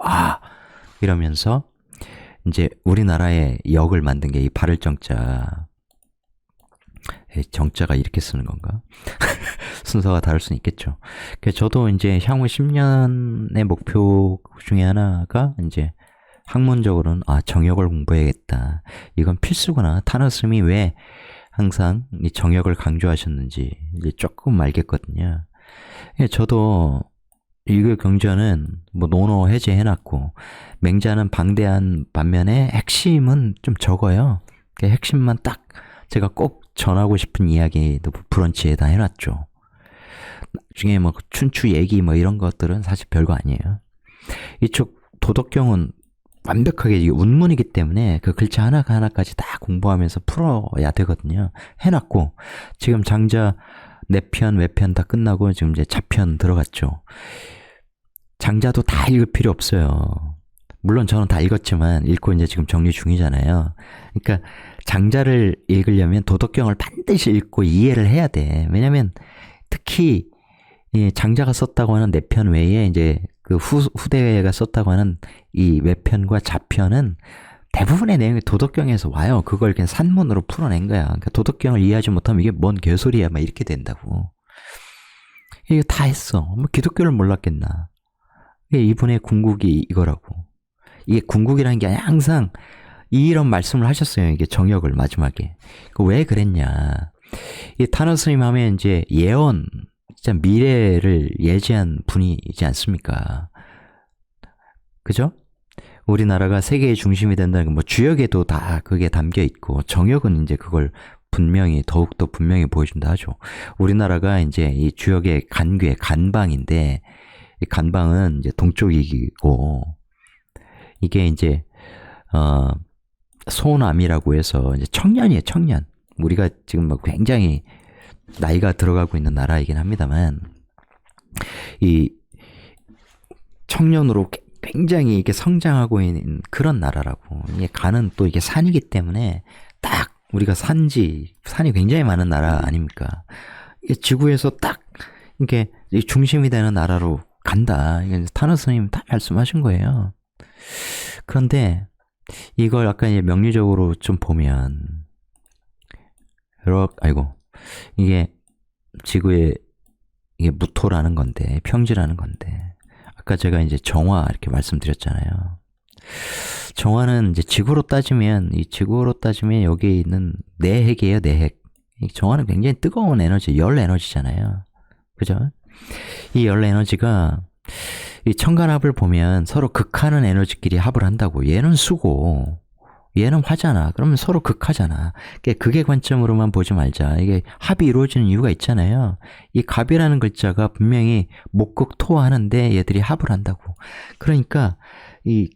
이러면서 이제 우리나라의 역을 만든 게 이 발을 정자. 정자가 이렇게 쓰는 건가? 순서가 다를 수는 있겠죠. 그래서 저도 이제 향후 10년의 목표 중에 하나가 이제 학문적으로는 정역을 공부해야겠다. 이건 필수구나. 타너스님이 왜 항상 이 정역을 강조하셨는지 이제 조금 알겠거든요. 저도 이거 경전은 뭐 논어 해제해놨고 맹자는 방대한 반면에 핵심은 좀 적어요. 그 핵심만 딱 제가 꼭 전하고 싶은 이야기도 브런치에 다 해놨죠. 나중에 뭐 춘추 얘기 뭐 이런 것들은 사실 별거 아니에요. 이쪽 도덕경은 완벽하게 이게 운문이기 때문에 그 글자 하나하나까지 다 공부하면서 풀어야 되거든요. 해놨고 지금 장자 내편, 외편 다 끝나고 지금 이제 자편 들어갔죠. 장자도 다 읽을 필요 없어요. 물론 저는 다 읽었지만 읽고 이제 지금 정리 중이잖아요. 그러니까 장자를 읽으려면 도덕경을 반드시 읽고 이해를 해야 돼. 왜냐면 특히 이 장자가 썼다고 하는 내편 외에 이제 그 후대가 썼다고 하는 이 외편과 자편은 대부분의 내용이 도덕경에서 와요. 그걸 그냥 산문으로 풀어낸 거야. 그러니까 도덕경을 이해하지 못하면 이게 뭔 개소리야 막 이렇게 된다고. 이거 다 했어. 뭐 기독교를 몰랐겠나. 이분의 궁극이 이거라고. 이게 궁극이라는 게 아니라 항상 이런 말씀을 하셨어요. 이게 정역을 마지막에. 왜 그랬냐. 이 타너 스님 하면 이제 예언, 진짜 미래를 예지한 분이지 않습니까? 그죠? 우리나라가 세계의 중심이 된다는 건 뭐 주역에도 다 그게 담겨 있고 정역은 이제 그걸 분명히 더욱더 분명히 보여준다 하죠. 우리나라가 이제 이 주역의 간괴, 간방인데 이 간방은 이제 동쪽이고 이게 이제 소남이라고 해서 이제 청년이에요, 청년. 우리가 지금 막 굉장히 나이가 들어가고 있는 나라이긴 합니다만 이 청년으로 굉장히 이게 성장하고 있는 그런 나라라고. 이게 간은 또 이게 산이기 때문에 딱 우리가 산이 굉장히 많은 나라 아닙니까? 이게 지구에서 딱 이게 중심이 되는 나라로 간다. 이게 타너 스님 다 말씀하신 거예요. 그런데 이걸 약간 이제 명리적으로 좀 보면 이게 지구의 이게 무토라는 건데 평지라는 건데 아까 제가 이제 정화 이렇게 말씀드렸잖아요. 정화는 이제 지구로 따지면 여기 있는 내핵이에요, 내핵. 정화는 굉장히 뜨거운 에너지, 열 에너지잖아요. 그죠? 이 열 에너지가 이 천간합을 보면 서로 극하는 에너지끼리 합을 한다고. 얘는 수고, 얘는 화잖아. 그러면 서로 극하잖아. 그게 관점으로만 보지 말자. 이게 합이 이루어지는 이유가 있잖아요. 이 갑이라는 글자가 분명히 목극토 하는데 얘들이 합을 한다고. 그러니까 이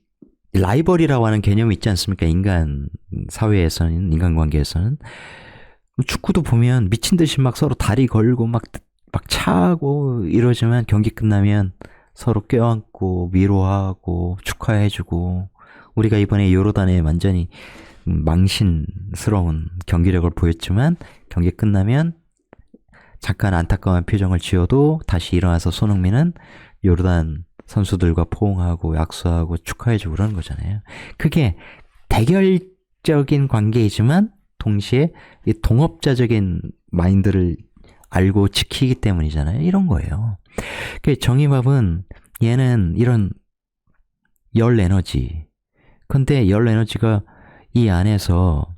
라이벌이라고 하는 개념이 있지 않습니까? 인간 사회에서는, 인간관계에서는. 축구도 보면 미친 듯이 막 서로 다리 걸고 막 차고 이러지만 경기 끝나면 서로 껴안고 위로하고 축하해주고 우리가 이번에 요르단에 완전히 망신스러운 경기력을 보였지만 경기 끝나면 잠깐 안타까운 표정을 지어도 다시 일어나서 손흥민은 요르단 선수들과 포옹하고 약수하고 축하해주고 그러는 거잖아요. 그게 대결적인 관계이지만 동시에 이 동업자적인 마인드를 알고 지키기 때문이잖아요. 이런 거예요. 정의밥은 얘는 이런 열 에너지. 근데 열 에너지가 이 안에서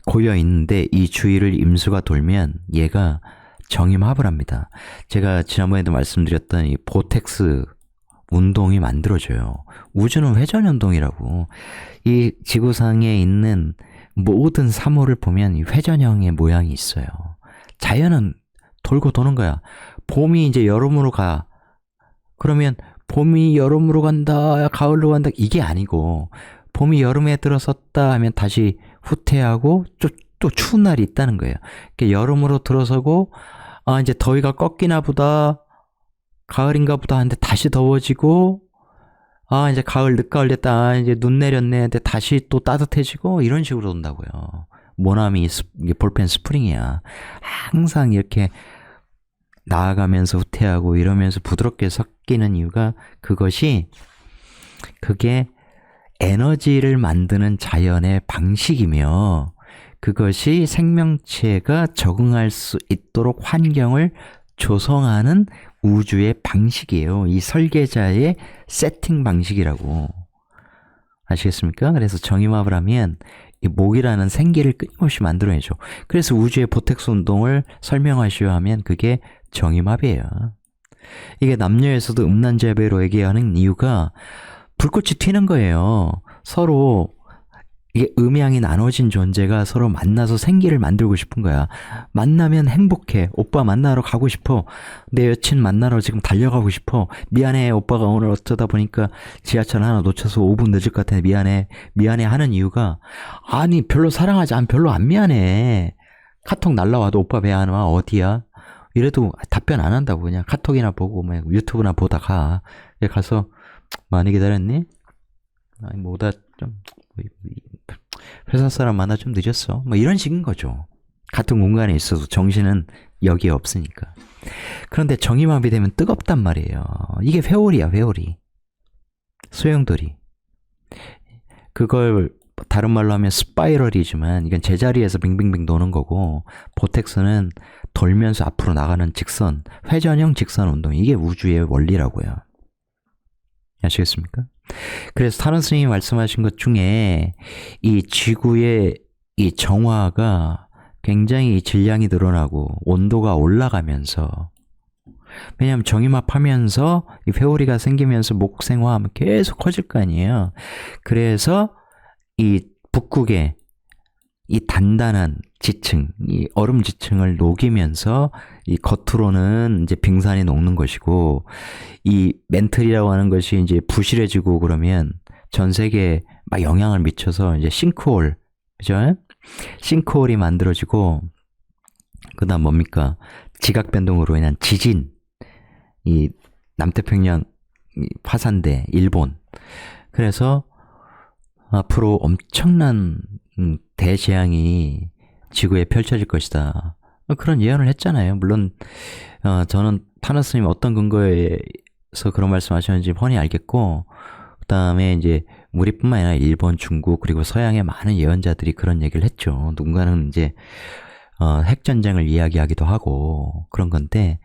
고여 있는데 이 주위를 임수가 돌면 얘가 정임합을 합니다. 제가 지난번에도 말씀드렸던 이 보텍스 운동이 만들어져요. 우주는 회전 운동이라고. 이 지구상에 있는 모든 사물을 보면 이 회전형의 모양이 있어요. 자연은 돌고 도는 거야. 봄이 이제 여름으로 가. 그러면 봄이 여름으로 간다, 가을로 간다, 이게 아니고, 봄이 여름에 들어섰다 하면 다시 후퇴하고, 또 추운 날이 있다는 거예요. 그러니까 여름으로 들어서고, 아, 이제 더위가 꺾이나 보다, 가을인가 보다 하는데 다시 더워지고, 아, 이제 가을, 늦가을 됐다, 아, 이제 눈 내렸네, 근데 다시 또 따뜻해지고, 이런 식으로 온다고요. 모나미, 이게 볼펜 스프링이야. 항상 이렇게 나아가면서 후퇴하고 이러면서 부드럽게 섞이는 이유가 그게 에너지를 만드는 자연의 방식이며 그것이 생명체가 적응할 수 있도록 환경을 조성하는 우주의 방식이에요. 이 설계자의 세팅 방식이라고. 아시겠습니까? 그래서 정임합을 하면 이 목이라는 생기를 끊임없이 만들어내죠. 그래서 우주의 보텍스 운동을 설명하셔야 하면 그게 정임합이에요. 이게 남녀에서도 음란자배로 얘기하는 이유가 불꽃이 튀는 거예요. 서로 이게 음양이 나눠진 존재가 서로 만나서 생기를 만들고 싶은 거야. 만나면 행복해. 오빠 만나러 가고 싶어. 내 여친 만나러 지금 달려가고 싶어. 미안해. 오빠가 오늘 어쩌다 보니까 지하철 하나 놓쳐서 5분 늦을 것 같아. 미안해. 미안해 하는 이유가 아니 별로 사랑하지 않 별로 안 미안해. 카톡 날라와도 오빠 배 안 와. 어디야? 이래도 답변 안 한다고. 그냥 카톡이나 보고 뭐 유튜브나 보다가 가서 많이 기다렸니? 아니 뭐다 좀 회사 사람 만나 좀 늦었어. 뭐 이런 식인 거죠. 같은 공간에 있어도 정신은 여기에 없으니까. 그런데 정임합이 되면 뜨겁단 말이에요. 이게 회오리야, 회오리. 소용돌이. 그걸 다른 말로 하면 스파이럴이지만 이건 제자리에서 빙빙빙 도는 거고 보텍스는 돌면서 앞으로 나가는 직선, 회전형 직선 운동. 이게 우주의 원리라고요. 아시겠습니까? 그래서 타론 스님이 말씀하신 것 중에 이 지구의 이 정화가 굉장히 질량이 늘어나고 온도가 올라가면서 왜냐하면 정임합하면서 이 회오리가 생기면서 목생화하면 계속 커질 거 아니에요. 그래서 이 북극의 이 단단한 지층, 이 얼음 지층을 녹이면서 이 겉으로는 이제 빙산이 녹는 것이고 이 멘틀이라고 하는 것이 이제 부실해지고 그러면 전 세계에 막 영향을 미쳐서 이제 싱크홀, 그죠? 싱크홀이 만들어지고 그다음 뭡니까? 지각 변동으로 인한 지진, 이 남태평양 화산대, 일본. 그래서 앞으로 엄청난 대재앙이 지구에 펼쳐질 것이다. 그런 예언을 했잖아요. 물론 저는 타노 스님이 어떤 근거에서 그런 말씀하셨는지 훤히 알겠고 그 다음에 이제 우리뿐만 아니라 일본, 중국 그리고 서양의 많은 예언자들이 그런 얘기를 했죠. 누군가는 이제 핵전쟁을 이야기하기도 하고 그런 건데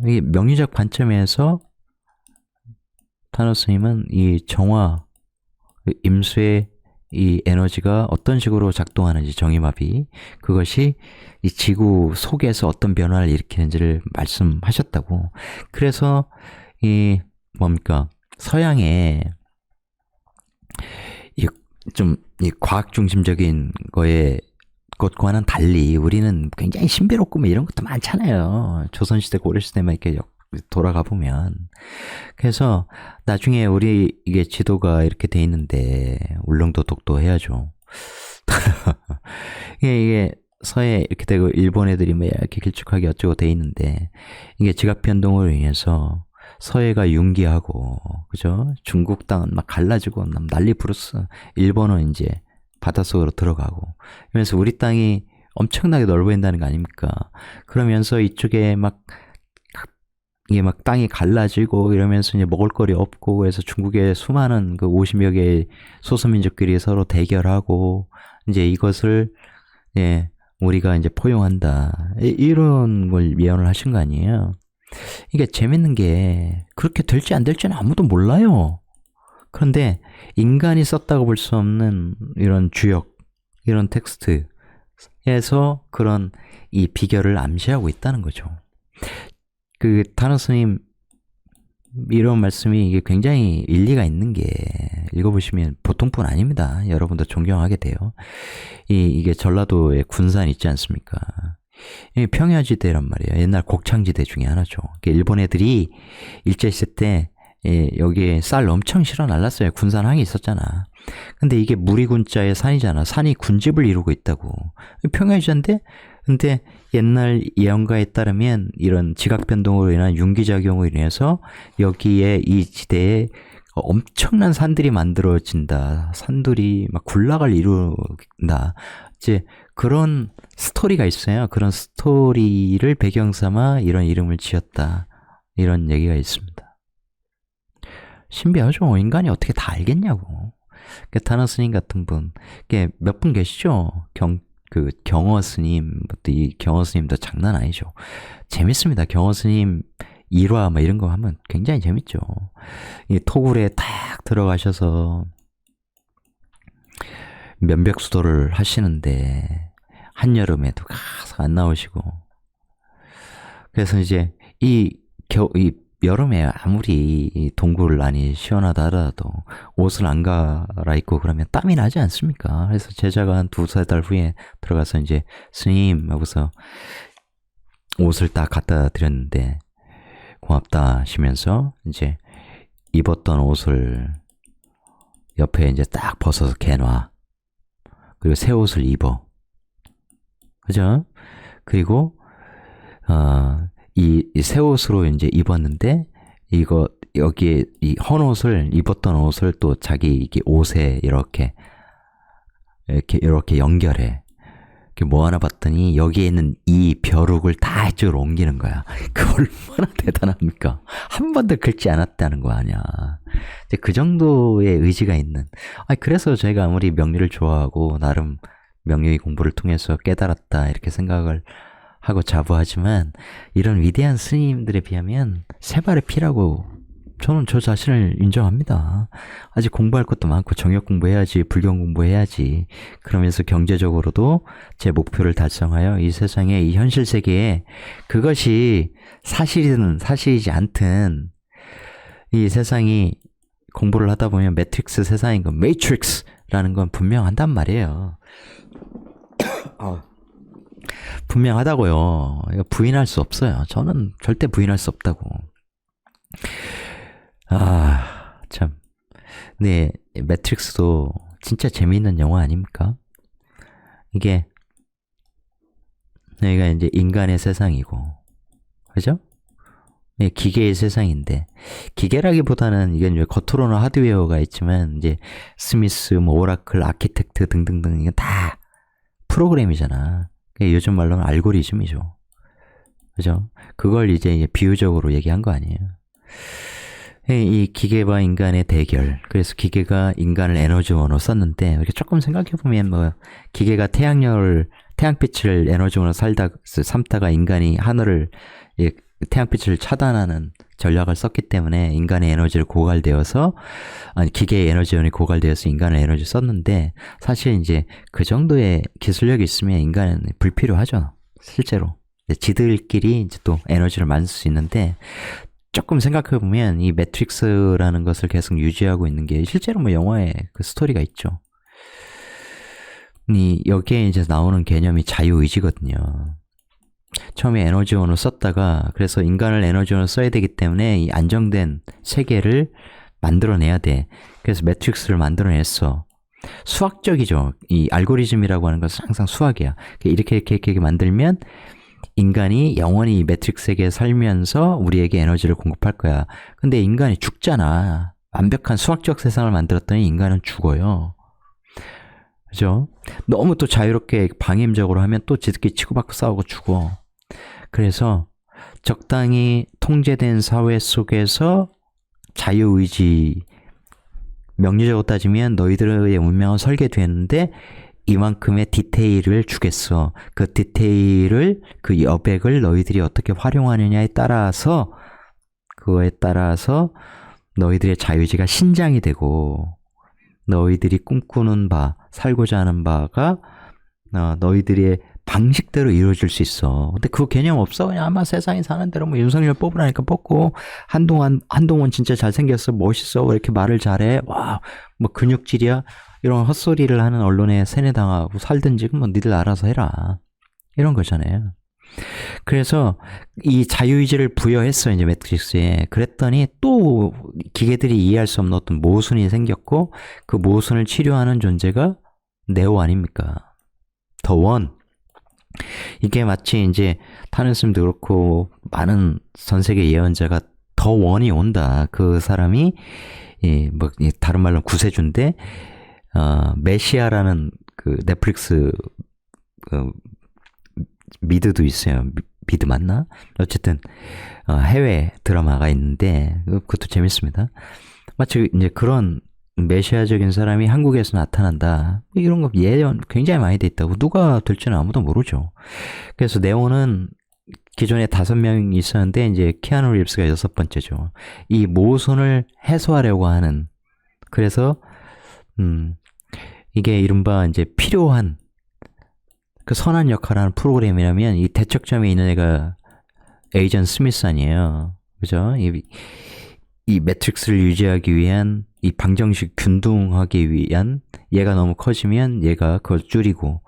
이 명리적 관점에서 타노 스님은 이 정화, 임수의 이 에너지가 어떤 식으로 작동하는지 정임합이 그것이 이 지구 속에서 어떤 변화를 일으키는지를 말씀하셨다고. 그래서 이 뭡니까 서양의 이 과학 중심적인 거에 것과는 달리 우리는 굉장히 신비롭고 뭐 이런 것도 많잖아요. 조선시대 고려시대만 이렇게 돌아가 보면. 그래서 나중에 우리 이게 지도가 이렇게 돼 있는데 울릉도 독도 해야죠. 이게 서해 이렇게 되고 일본 애들이 뭐 이렇게 길쭉하게 어쩌고 돼 있는데 이게 지각 변동으로 인해서 서해가 융기하고 그죠? 중국 땅은 막 갈라지고 난리 부르스. 일본은 이제 바닷속으로 들어가고 그러면서 우리 땅이 엄청나게 넓어 보인다는 거 아닙니까? 그러면서 이쪽에 막 이게 막 땅이 갈라지고 이러면서 이제 먹을 거리 없고 그래서 중국의 수많은 그 50여 개의 소수민족끼리 서로 대결하고 이제 이것을 우리가 이제 포용한다. 이런 걸 예언을 하신 거 아니에요? 이게 재밌는 게 그렇게 될지 안 될지는 아무도 몰라요. 그런데 인간이 썼다고 볼 수 없는 이런 주역, 이런 텍스트에서 그런 이 비결을 암시하고 있다는 거죠. 그 단어 스님 이런 말씀이 이게 굉장히 일리가 있는 게 읽어보시면 보통뿐 아닙니다. 여러분도 존경하게 돼요. 이게 전라도에 군산 있지 않습니까? 이 평야지대란 말이에요. 옛날 곡창지대 중에 하나죠. 일본 애들이 일제시대 때 여기에 쌀 엄청 실어 날랐어요. 군산항이 있었잖아. 근데 이게 무리군자의 산이잖아. 산이 군집을 이루고 있다고. 평야지대인데 근데 옛날 예언가에 따르면 이런 지각 변동으로 인한 윤기작용으로 인해서 여기에 이 지대에 엄청난 산들이 만들어진다. 산들이 막 군락을 이룬다. 이제 그런 스토리가 있어요. 그런 스토리를 배경 삼아 이런 이름을 지었다. 이런 얘기가 있습니다. 신비하죠. 인간이 어떻게 다 알겠냐고. 다나 스님 같은 분, 몇 분 계시죠? 경어 스님, 이 경어 스님도 장난 아니죠. 재밌습니다. 경어 스님 일화 막 이런 거 하면 굉장히 재밌죠. 이 토굴에 탁 들어가셔서 면벽수도를 하시는데 한여름에도 가서 안 나오시고, 그래서 이제 이 여름에 아무리 이 동굴란이 시원하다 하더라도 옷을 안 갈아입고 그러면 땀이 나지 않습니까? 그래서 제자가 한 2-3달 후에 들어가서 이제 스님 하고서 옷을 딱 갖다 드렸는데 고맙다 하시면서 이제 입었던 옷을 옆에 이제 딱 벗어서 개놔. 그리고 새 옷을 입어. 그죠? 그리고 이 새 옷으로 이제 입었는데 여기에 이 헌옷을 입었던 옷을 또 자기 이게 옷에 이렇게 연결해. 뭐 하나 봤더니 여기에 있는 이 벼룩을 다 이쪽으로 옮기는 거야. 그 얼마나 대단합니까? 한 번도 긁지 않았다는 거 아니야. 그 정도의 의지가 있는. 그래서 제가 아무리 명리를 좋아하고 나름 명리 공부를 통해서 깨달았다 이렇게 생각을 하고 자부하지만 이런 위대한 스님들에 비하면 세 발의 피라고 저는 저 자신을 인정합니다. 아직 공부할 것도 많고 정역 공부해야지, 불경 공부해야지. 그러면서 경제적으로도 제 목표를 달성하여 이 세상에, 이 현실 세계에 그것이 사실이든 사실이지 않든 이 세상이 공부를 하다 보면 매트릭스 세상인 건 매트릭스라는 건 분명한단 말이에요. 분명하다고요. 이거 부인할 수 없어요. 저는 절대 부인할 수 없다고. 참. 네, 매트릭스도 진짜 재미있는 영화 아닙니까? 이게 여기가 이제 인간의 세상이고, 그죠? 네, 기계의 세상인데, 기계라기보다는 이건 겉으로는 하드웨어가 있지만 이제 스미스, 오라클, 아키텍트 등등등 이건 다 프로그램이잖아. 요즘 말로는 알고리즘이죠. 그죠? 그걸 이제 비유적으로 얘기한 거 아니에요. 이 기계와 인간의 대결. 그래서 기계가 인간을 에너지원으로 썼는데, 이렇게 조금 생각해보면 기계가 태양빛을 에너지원으로 삼다가 인간이 하늘을, 태양빛을 차단하는 전략을 썼기 때문에 인간의 에너지를 기계의 에너지원이 고갈되어서 인간의 에너지를 썼는데, 사실 이제 그 정도의 기술력이 있으면 인간은 불필요하죠. 실제로. 지들끼리 이제 또 에너지를 만들 수 있는데, 조금 생각해보면 이 매트릭스라는 것을 계속 유지하고 있는 게 실제로 영화에 그 스토리가 있죠. 여기에 이제 나오는 개념이 자유의지거든요. 처음에 에너지원을 썼다가 그래서 인간을 에너지원을 써야 되기 때문에 이 안정된 세계를 만들어내야 돼. 그래서 매트릭스를 만들어냈어. 수학적이죠. 이 알고리즘이라고 하는 것은 항상 수학이야. 이렇게 만들면 인간이 영원히 이 매트릭스 세계에 살면서 우리에게 에너지를 공급할 거야. 근데 인간이 죽잖아. 완벽한 수학적 세상을 만들었더니 인간은 죽어요. 그죠? 너무 또 자유롭게 방임적으로 하면 또 지들끼리 치고받고 싸우고 죽어. 그래서 적당히 통제된 사회 속에서 자유의지, 명리적으로 따지면 너희들의 문명은 설계됐는데 이만큼의 디테일을 주겠어. 그 디테일을, 그 여백을 너희들이 어떻게 활용하느냐에 따라서, 그거에 따라서 너희들의 자유의지가 신장이 되고, 너희들이 꿈꾸는 바, 살고자 하는 바가 너희들의 방식대로 이루어질 수 있어. 근데 그거 개념 없어. 그냥 아마 세상에 사는 대로 뭐 윤석열 뽑으라니까 뽑고, 한동훈 진짜 잘생겼어, 멋있어, 왜 이렇게 말을 잘해, 와, 뭐 근육질이야, 이런 헛소리를 하는 언론에 세뇌당하고 살든지 뭐 니들 알아서 해라. 이런 거잖아요. 그래서 이 자유의지를 부여했어, 이제 매트릭스에. 그랬더니 또 기계들이 이해할 수 없는 어떤 모순이 생겼고, 그 모순을 치료하는 존재가 네오 아닙니까? 더 원. 이게 마치 이제 타는스도 그렇고 많은 전 세계 예언자가 더 원이 온다. 그 사람이 뭐 다른 말로 구세주인데 메시아라는 그 넷플릭스 그 미드도 있어요. 미드 맞나? 어쨌든 해외 드라마가 있는데 그것도 재밌습니다. 마치 이제 그런 메시아적인 사람이 한국에서 나타난다. 이런 거 예언 굉장히 많이 돼 있다고. 누가 될지는 아무도 모르죠. 그래서 네오는 기존에 5명이 있었는데 이제 키아누 립스가 6번째죠. 이 모순을 해소하려고 하는, 그래서 이게 이른바 이제 필요한 그 선한 역할을 하는 프로그램이라면 이 대척점에 있는 애가 에이전 스미스 아니에요. 그죠? 이 매트릭스를 유지하기 위한, 이 방정식 균등하기 위한, 얘가 너무 커지면 얘가 그걸 줄이고,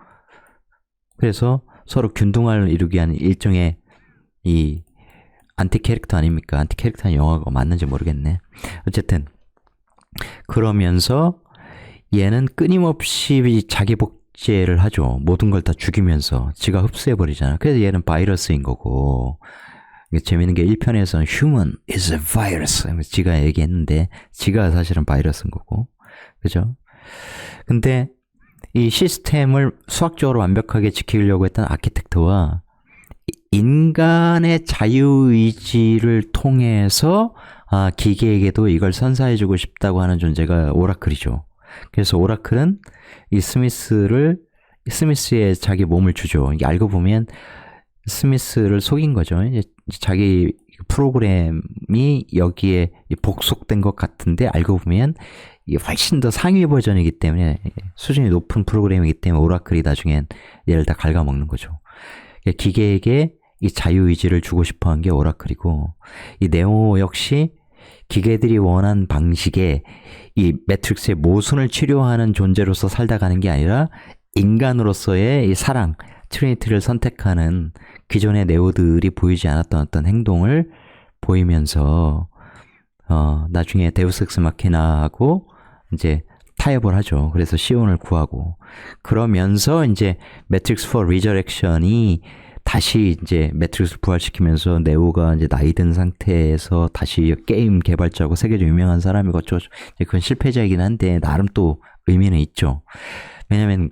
그래서 서로 균등을 이루기 위한 일종의 이 안티 캐릭터 아닙니까? 안티 캐릭터는 영어가 맞는지 모르겠네. 어쨌든 그러면서 얘는 끊임없이 자기 복제를 하죠. 모든 걸 다 죽이면서 지가 흡수해버리잖아. 그래서 얘는 바이러스인 거고, 재밌는 게 1편에서는 human is a virus 지가 얘기했는데 지가 사실은 바이러스인 거고, 그죠? 근데 이 시스템을 수학적으로 완벽하게 지키려고 했던 아키텍트와 인간의 자유의지를 통해서 기계에게도 이걸 선사해주고 싶다고 하는 존재가 오라클이죠. 그래서 오라클은 이 스미스의 자기 몸을 주죠. 이게 알고 보면 스미스를 속인 거죠. 이제 자기 프로그램이 여기에 복속된 것 같은데 알고 보면 이게 훨씬 더 상위 버전이기 때문에, 수준이 높은 프로그램이기 때문에 오라클이 나중엔 얘를 다 갉아먹는 거죠. 기계에게 이 자유의지를 주고 싶어한 게 오라클이고, 이 네오 역시 기계들이 원한 방식의 이 매트릭스의 모순을 치료하는 존재로서 살다 가는 게 아니라 인간으로서의 이 사랑, 트리니티를 선택하는 기존의 네오들이 보이지 않았던 어떤 행동을 보이면서 나중에 데우스 엑스 마키나하고 이제 타협을 하죠. 그래서 시온을 구하고, 그러면서 이제 매트릭스 4 리저렉션이 다시 이제 매트릭스를 부활시키면서 네오가 이제 나이 든 상태에서 다시 게임 개발자고 세계적으로 유명한 사람이고 어쩌고, 그건 실패자이긴 한데 나름 또 의미는 있죠. 왜냐면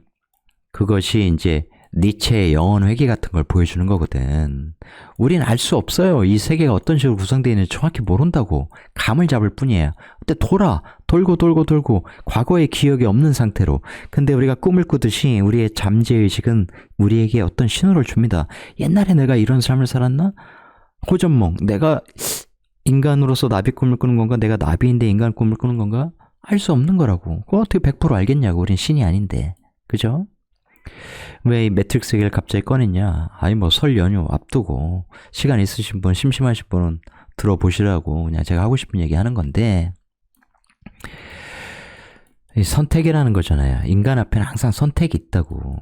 그것이 이제 니체의 영혼 회귀 같은 걸 보여주는 거거든. 우린 알 수 없어요. 이 세계가 어떤 식으로 구성되어 있는지 정확히 모른다고. 감을 잡을 뿐이에요. 근데 돌고 과거의 기억이 없는 상태로. 근데 우리가 꿈을 꾸듯이 우리의 잠재의식은 우리에게 어떤 신호를 줍니다. 옛날에 내가 이런 삶을 살았나? 호전몽. 내가 인간으로서 나비 꿈을 꾸는 건가? 내가 나비인데 인간 꿈을 꾸는 건가? 알 수 없는 거라고. 그거 어떻게 100% 알겠냐고. 우린 신이 아닌데. 그죠? 왜 이 매트릭스 얘기를 갑자기 꺼냈냐? 아니 뭐 설 연휴 앞두고 시간 있으신 분, 심심하신 분은 들어보시라고 그냥 제가 하고 싶은 얘기 하는 건데, 이 선택이라는 거잖아요. 인간 앞에는 항상 선택이 있다고.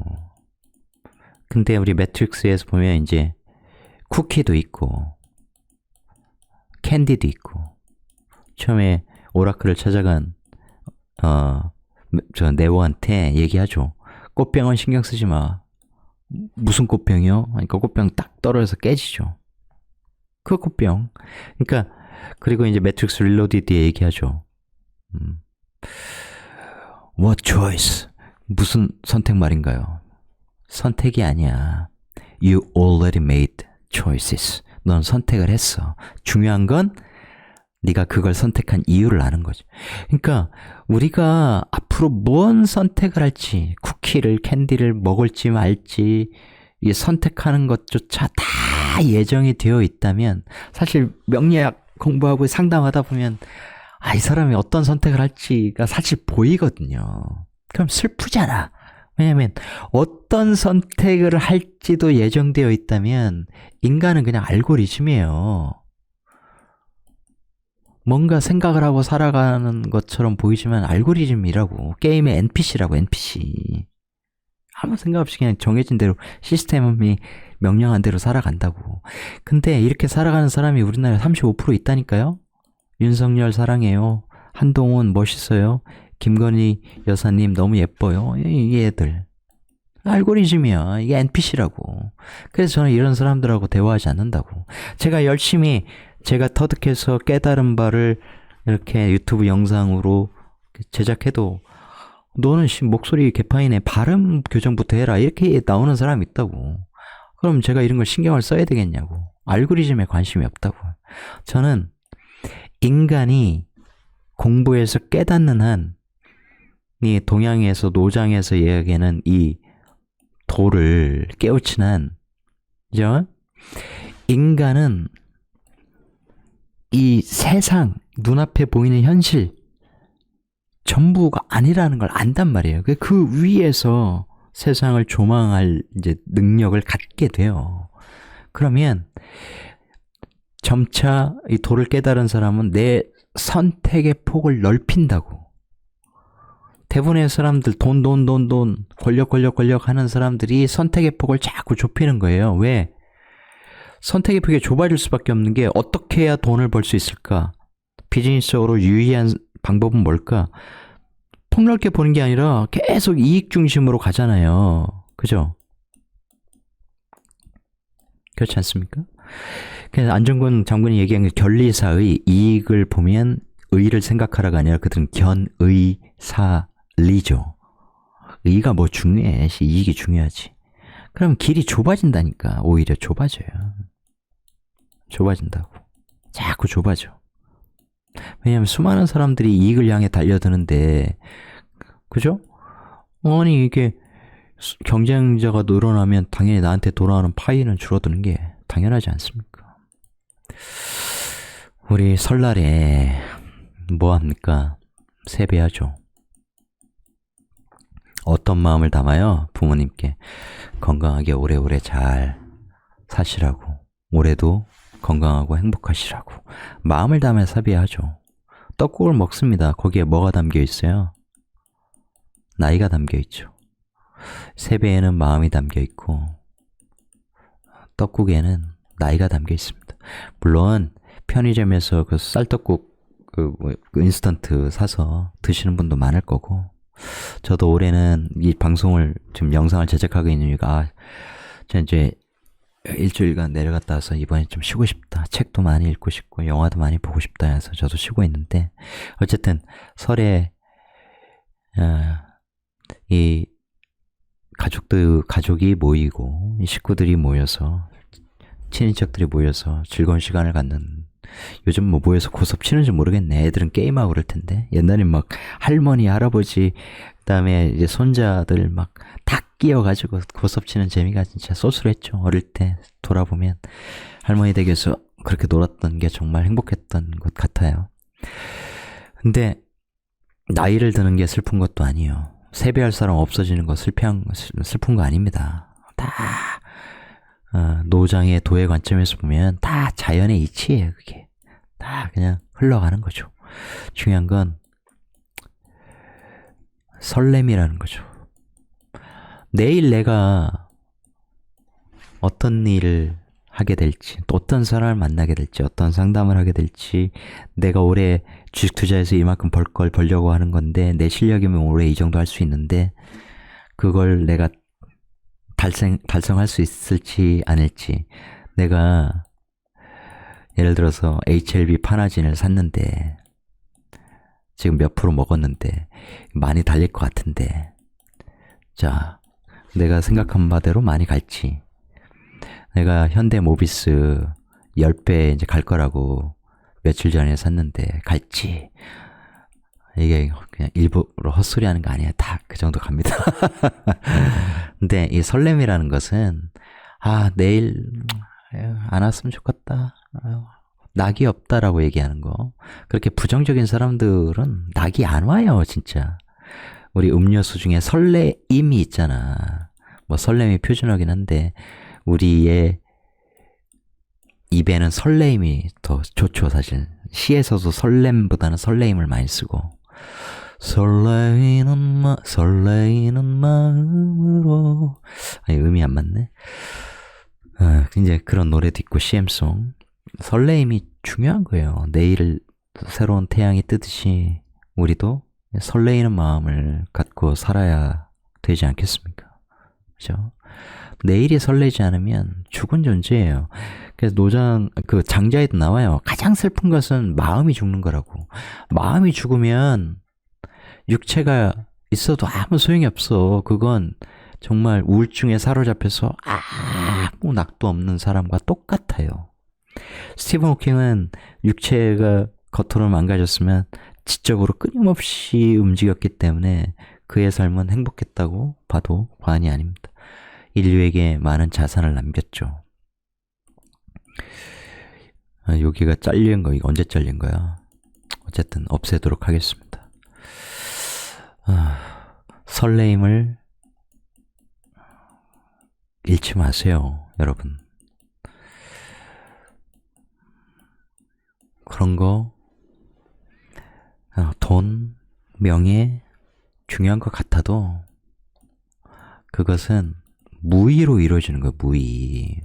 근데 우리 매트릭스에서 보면 이제 쿠키도 있고 캔디도 있고, 처음에 오라클을 찾아간 저 네오한테 얘기하죠. 꽃병은 신경 쓰지 마. 무슨 꽃병이요? 그러니까 꽃병 딱 떨어져서 깨지죠. 그 꽃병. 그러니까 그리고 이제 매트릭스 릴로디드 얘기하죠. What choice? 무슨 선택 말인가요? 선택이 아니야. You already made choices. 넌 선택을 했어. 중요한 건 네가 그걸 선택한 이유를 아는 거지. 그러니까 우리가 앞으로 뭔 선택을 할지, 쿠키 쿠키를, 캔디를 먹을지 말지 이 선택하는 것조차 다 예정이 되어 있다면 사실 명리학 공부하고 상담하다 보면 이 사람이 어떤 선택을 할지가 사실 보이거든요. 그럼 슬프잖아. 왜냐면 어떤 선택을 할지도 예정되어 있다면 인간은 그냥 알고리즘이에요. 뭔가 생각을 하고 살아가는 것처럼 보이지만 알고리즘이라고. 게임의 NPC라고, NPC. 아무 생각 없이 그냥 정해진 대로 시스템이 명령한 대로 살아간다고. 근데 이렇게 살아가는 사람이 우리나라에 35% 있다니까요? 윤석열 사랑해요. 한동훈 멋있어요. 김건희 여사님 너무 예뻐요. 이 애들. 알고리즘이야. 이게 NPC라고. 그래서 저는 이런 사람들하고 대화하지 않는다고. 제가 열심히 제가 터득해서 깨달은 바를 이렇게 유튜브 영상으로 제작해도 너는 목소리 개판이네. 발음 교정부터 해라. 이렇게 나오는 사람이 있다고. 그럼 제가 이런 걸 신경을 써야 되겠냐고. 알고리즘에 관심이 없다고. 저는 인간이 공부해서 깨닫는 한 이 동양에서 노장에서 이야기하는 이 도를 깨우친 한 그죠? 인간은 이 세상 눈앞에 보이는 현실 전부가 아니라는 걸 안단 말이에요. 그 위에서 세상을 조망할 이제 능력을 갖게 돼요. 그러면 점차 이 도를 깨달은 사람은 내 선택의 폭을 넓힌다고. 대부분의 사람들 돈 권력 하는 사람들이 선택의 폭을 자꾸 좁히는 거예요. 왜? 선택의 폭이 좁아질 수밖에 없는 게 어떻게 해야 돈을 벌 수 있을까? 비즈니스적으로 유의한 방법은 뭘까? 폭넓게 보는 게 아니라 계속 이익 중심으로 가잖아요. 그죠? 그렇지 않습니까? 그래서 안정권 장군이 얘기한 게 견리사의 이익을 보면 의를 생각하라가 아니라 그들은 견의사리죠. 의가 뭐 중요해? 이익이 중요하지. 그럼 길이 좁아진다니까. 오히려 좁아져요. 좁아진다고. 자꾸 좁아져. 왜냐하면 수많은 사람들이 이익을 향해 달려드는데 그죠? 아니 이게 경쟁자가 늘어나면 당연히 나한테 돌아오는 파이는 줄어드는 게 당연하지 않습니까? 우리 설날에 뭐합니까? 세배하죠. 어떤 마음을 담아요? 부모님께 건강하게 오래오래 잘 사시라고. 올해도 건강하고 행복하시라고. 마음을 담아 세배하죠. 떡국을 먹습니다. 거기에 뭐가 담겨 있어요? 나이가 담겨 있죠. 세배에는 마음이 담겨 있고 떡국에는 나이가 담겨 있습니다. 물론 편의점에서 그 쌀떡국 그 인스턴트 사서 드시는 분도 많을 거고 저도 올해는 이 방송을 지금 영상을 제작하고 있는 이유가 제가 이제 일주일간 내려갔다 와서 이번에 좀 쉬고 싶다. 책도 많이 읽고 싶고 영화도 많이 보고 싶다 해서 저도 쉬고 있는데 어쨌든 설에 이 가족이 모이고 이 식구들이 모여서 친인척들이 모여서 즐거운 시간을 갖는 요즘 뭐 모여서 고섭 치는지 모르겠네. 애들은 게임하고 그럴 텐데 옛날엔 막 할머니 할아버지 그다음에 이제 손자들 막 다 끼어가지고 고섭 치는 재미가 진짜 쏠쏠했죠. 어릴 때 돌아보면 할머니 댁에서 그렇게 놀았던 게 정말 행복했던 것 같아요. 근데 나이를 드는 게 슬픈 것도 아니에요. 세배할 사람 없어지는 거 슬픈 거 아닙니다. 다 노장의 도의 관점에서 보면 다 자연의 이치예요. 그게 다 그냥 흘러가는 거죠. 중요한 건 설렘이라는 거죠. 내일 내가 어떤 일을 하게 될지, 또 어떤 사람을 만나게 될지, 어떤 상담을 하게 될지, 내가 올해 주식 투자해서 이만큼 벌 걸 벌려고 하는 건데, 내 실력이면 올해 이 정도 할 수 있는데, 그걸 내가 달성할 수 있을지 아닐지, 내가 예를 들어서 HLB 파나진을 샀는데, 지금 몇 프로 먹었는데, 많이 달릴 것 같은데, 자, 내가 생각한 바대로 많이 갈지, 내가 현대 모비스 10배 이제 갈 거라고 며칠 전에 샀는데 갈지 이게 그냥 일부러 헛소리 하는 거 아니야. 다 그 정도 갑니다. 근데 이 설렘이라는 것은, 내일 안 왔으면 좋겠다. 낙이 없다라고 얘기하는 거. 그렇게 부정적인 사람들은 낙이 안 와요, 진짜. 우리 음료수 중에 설레임이 있잖아. 뭐 설렘이 표준어긴 한데, 우리의 입에는 설레임이 더 좋죠, 사실. 시에서도 설렘보다는 설레임을 많이 쓰고. 설레이는 마음으로. 아니, 음이 안 맞네. 이제 그런 노래도 있고, CM송. 설레임이 중요한 거예요. 내일 새로운 태양이 뜨듯이 우리도 설레이는 마음을 갖고 살아야 되지 않겠습니까? 그죠? 내일이 설레지 않으면 죽은 존재예요. 그래서 그 장자에도 나와요. 가장 슬픈 것은 마음이 죽는 거라고. 마음이 죽으면 육체가 있어도 아무 소용이 없어. 그건 정말 우울증에 사로잡혀서 아무 낙도 없는 사람과 똑같아요. 스티븐 호킹은 육체가 겉으로 망가졌으면 지적으로 끊임없이 움직였기 때문에 그의 삶은 행복했다고 봐도 과언이 아닙니다. 인류에게 많은 자산을 남겼죠. 여기가 잘린 거, 이거 언제 잘린 거야? 어쨌든 없애도록 하겠습니다. 설레임을 잃지 마세요, 여러분. 그런 거, 돈, 명예, 중요한 것 같아도 그것은 무의로 이루어지는 거예요, 무의.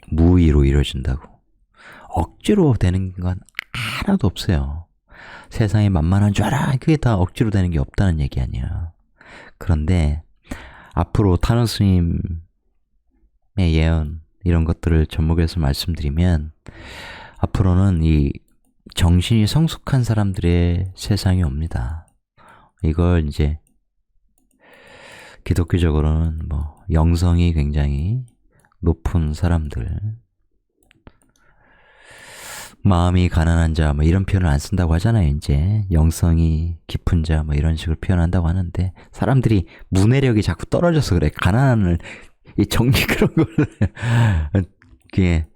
무의로 이루어진다고. 억지로 되는 건 하나도 없어요. 세상이 만만한 줄 알아. 그게 다 억지로 되는 게 없다는 얘기 아니야. 그런데 앞으로 타노 스님의 예언, 이런 것들을 접목해서 말씀드리면 앞으로는 이 정신이 성숙한 사람들의 세상이 옵니다. 이걸 이제 기독교적으로는 뭐 영성이 굉장히 높은 사람들, 마음이 가난한 자, 뭐 이런 표현을 안 쓴다고 하잖아요. 이제 영성이 깊은 자, 뭐 이런 식으로 표현한다고 하는데 사람들이 문해력이 자꾸 떨어져서 그래. 가난을 이 정리 그런 걸 그게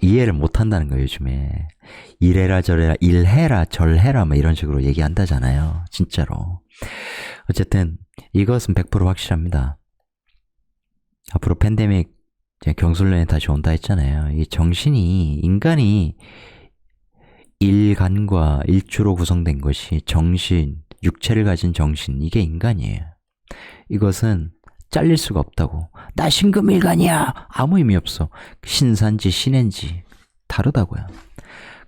이해를 못 한다는 거예요, 요즘에. 이래라 저래라, 일해라 절해라, 뭐 이런 식으로 얘기한다잖아요. 진짜로. 어쨌든 이것은 100% 확실합니다. 앞으로 팬데믹 경술련이 다시 온다 했잖아요. 이 정신이, 인간이 일간과 일주로 구성된 것이 정신, 육체를 가진 정신, 이게 인간이에요. 이것은 잘릴 수가 없다고. 나 신금일간이야! 아무 의미 없어. 신산지, 신엔지 다르다고요.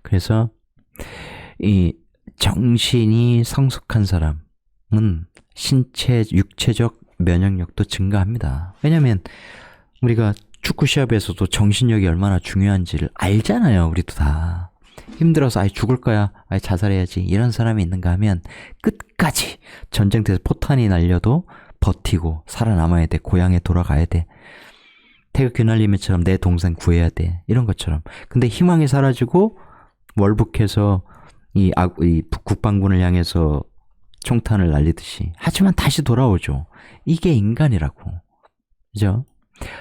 그래서 이 정신이 성숙한 사람은 육체적 면역력도 증가합니다. 왜냐면 우리가 축구 시합에서도 정신력이 얼마나 중요한지를 알잖아요. 우리도 다. 힘들어서 죽을 거야. 자살해야지. 이런 사람이 있는가 하면 끝까지 전쟁터에서 포탄이 날려도 버티고 살아남아야 돼. 고향에 돌아가야 돼. 태극기 날리면처럼 내 동생 구해야 돼. 이런 것처럼. 근데 희망이 사라지고 월북해서 이 국방군을 향해서 총탄을 날리듯이. 하지만 다시 돌아오죠. 이게 인간이라고. 그죠?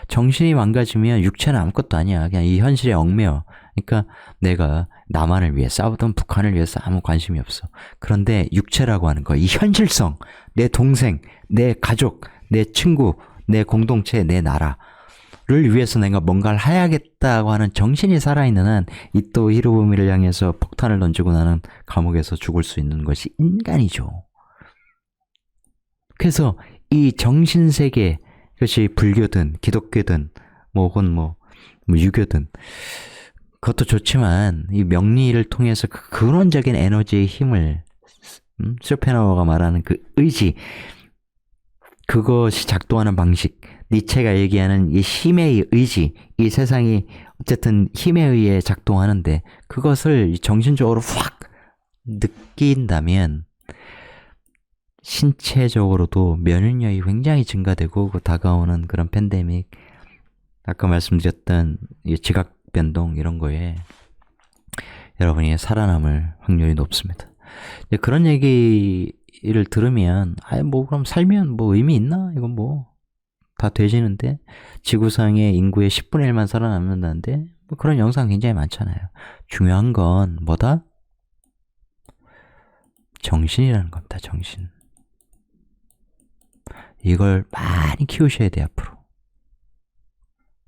정신이 망가지면 육체는 아무것도 아니야. 그냥 이 현실에 얽매여. 그러니까 내가 남한을 위해 싸우던 북한을 위해서 아무 관심이 없어. 그런데 육체라고 하는 거, 이 현실성, 내 동생, 내 가족, 내 친구, 내 공동체, 내 나라를 위해서 내가 뭔가를 해야겠다고 하는 정신이 살아있는 한 이또 히로부미를 향해서 폭탄을 던지고 나는 감옥에서 죽을 수 있는 것이 인간이죠. 그래서 이 정신세계, 그것이 불교든 기독교든 혹은 유교든 그것도 좋지만 이 명리를 통해서 그 근원적인 에너지의 힘을 쇼펜하우어가 말하는 그 의지, 그것이 작동하는 방식, 니체가 얘기하는 이 힘의 의지, 이 세상이 어쨌든 힘에 의해 작동하는데 그것을 정신적으로 확 느낀다면 신체적으로도 면역력이 굉장히 증가되고 그 다가오는 그런 팬데믹, 아까 말씀드렸던 이 지각 변동 이런 거에 여러분이 살아남을 확률이 높습니다. 이제 그런 얘기를 들으면, 뭐, 그럼 살면 뭐 의미 있나? 이건 뭐, 다 돼지는데, 지구상의 인구의 10분의 1만 살아남는다는데, 뭐 그런 영상 굉장히 많잖아요. 중요한 건 뭐다? 정신이라는 겁니다, 정신. 이걸 많이 키우셔야 돼요, 앞으로.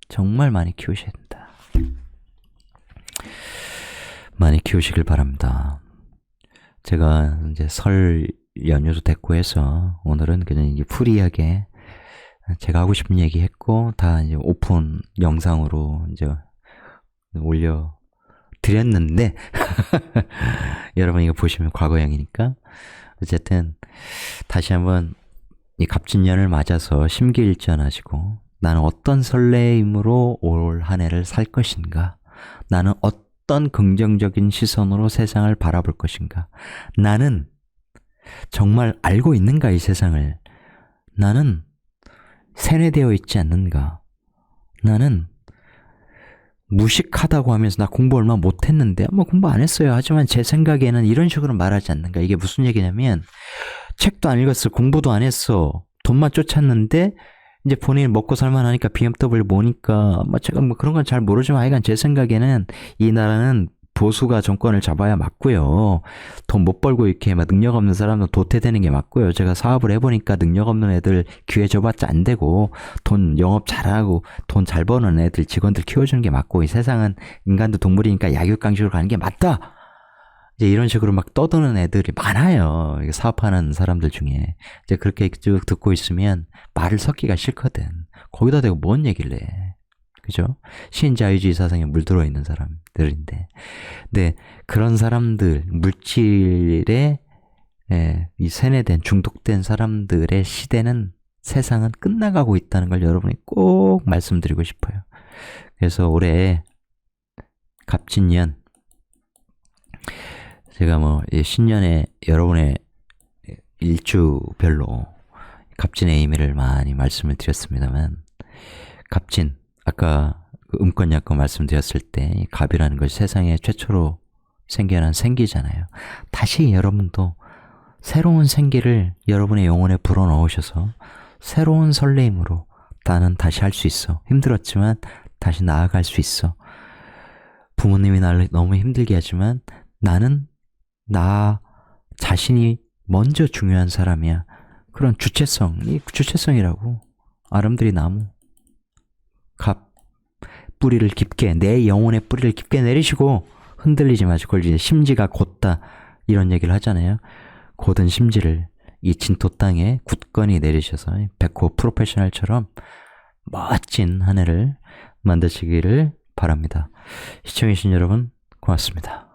정말 많이 키우셔야 된다. 많이 키우시길 바랍니다. 제가 이제 설 연휴도 됐고 해서 오늘은 그냥 이제 프리하게 제가 하고 싶은 얘기 했고 다 이제 오픈 영상으로 이제 올려 드렸는데 여러분 이거 보시면 과거형이니까 어쨌든 다시 한번 이 갑진년을 맞아서 심기일전하시고 나는 어떤 설레임으로 올 한 해를 살 것인가? 나는 어떤 긍정적인 시선으로 세상을 바라볼 것인가? 나는 정말 알고 있는가 이 세상을? 나는 세뇌되어 있지 않는가? 나는 무식하다고 하면서 나 공부 얼마 못했는데 뭐 공부 안 했어요. 하지만 제 생각에는 이런 식으로 말하지 않는가? 이게 무슨 얘기냐면 책도 안 읽었어. 공부도 안 했어. 돈만 쫓았는데 이제 본인이 먹고 살만하니까 BMW 모니까 뭐 제가 뭐 그런 건 잘 모르지만 하여간 제 생각에는 이 나라는 보수가 정권을 잡아야 맞고요. 돈 못 벌고 이렇게 막 능력 없는 사람은 도태되는 게 맞고요. 제가 사업을 해보니까 능력 없는 애들 기회 줘봤자 안 되고 돈 영업 잘하고 돈 잘 버는 애들 직원들 키워주는 게 맞고 이 세상은 인간도 동물이니까 약육강식으로 가는 게 맞다. 이제 이런 식으로 막 떠드는 애들이 많아요. 사업하는 사람들 중에. 이제 그렇게 쭉 듣고 있으면 말을 섞기가 싫거든. 거기다 대고 뭔 얘기를 해. 그죠? 신자유주의 사상에 물들어 있는 사람들인데. 근데 그런 사람들, 물질에 이 세뇌된, 중독된 사람들의 시대는 세상은 끝나가고 있다는 걸 여러분이 꼭 말씀드리고 싶어요. 그래서 올해 갑진년, 제가 뭐 신년에 여러분의 일주별로 갑진의 의미를 많이 말씀을 드렸습니다만 갑진, 아까 그 음권약권 말씀드렸을 때 갑이라는 것이 세상에 최초로 생겨난 생기잖아요. 다시 여러분도 새로운 생기를 여러분의 영혼에 불어넣으셔서 새로운 설레임으로 나는 다시 할 수 있어. 힘들었지만 다시 나아갈 수 있어. 부모님이 나를 너무 힘들게 하지만 나는 나 자신이 먼저 중요한 사람이야. 그런 주체성, 이 주체성이라고. 아름드리 나무, 갑, 뿌리를 깊게, 내 영혼의 뿌리를 깊게 내리시고 흔들리지 마시고, 그걸 이제 심지가 곧다 이런 얘기를 하잖아요. 곧은 심지를 이 진토 땅에 굳건히 내리셔서 백호 프로페셔널처럼 멋진 한 해를 만드시기를 바랍니다. 시청해주신 여러분 고맙습니다.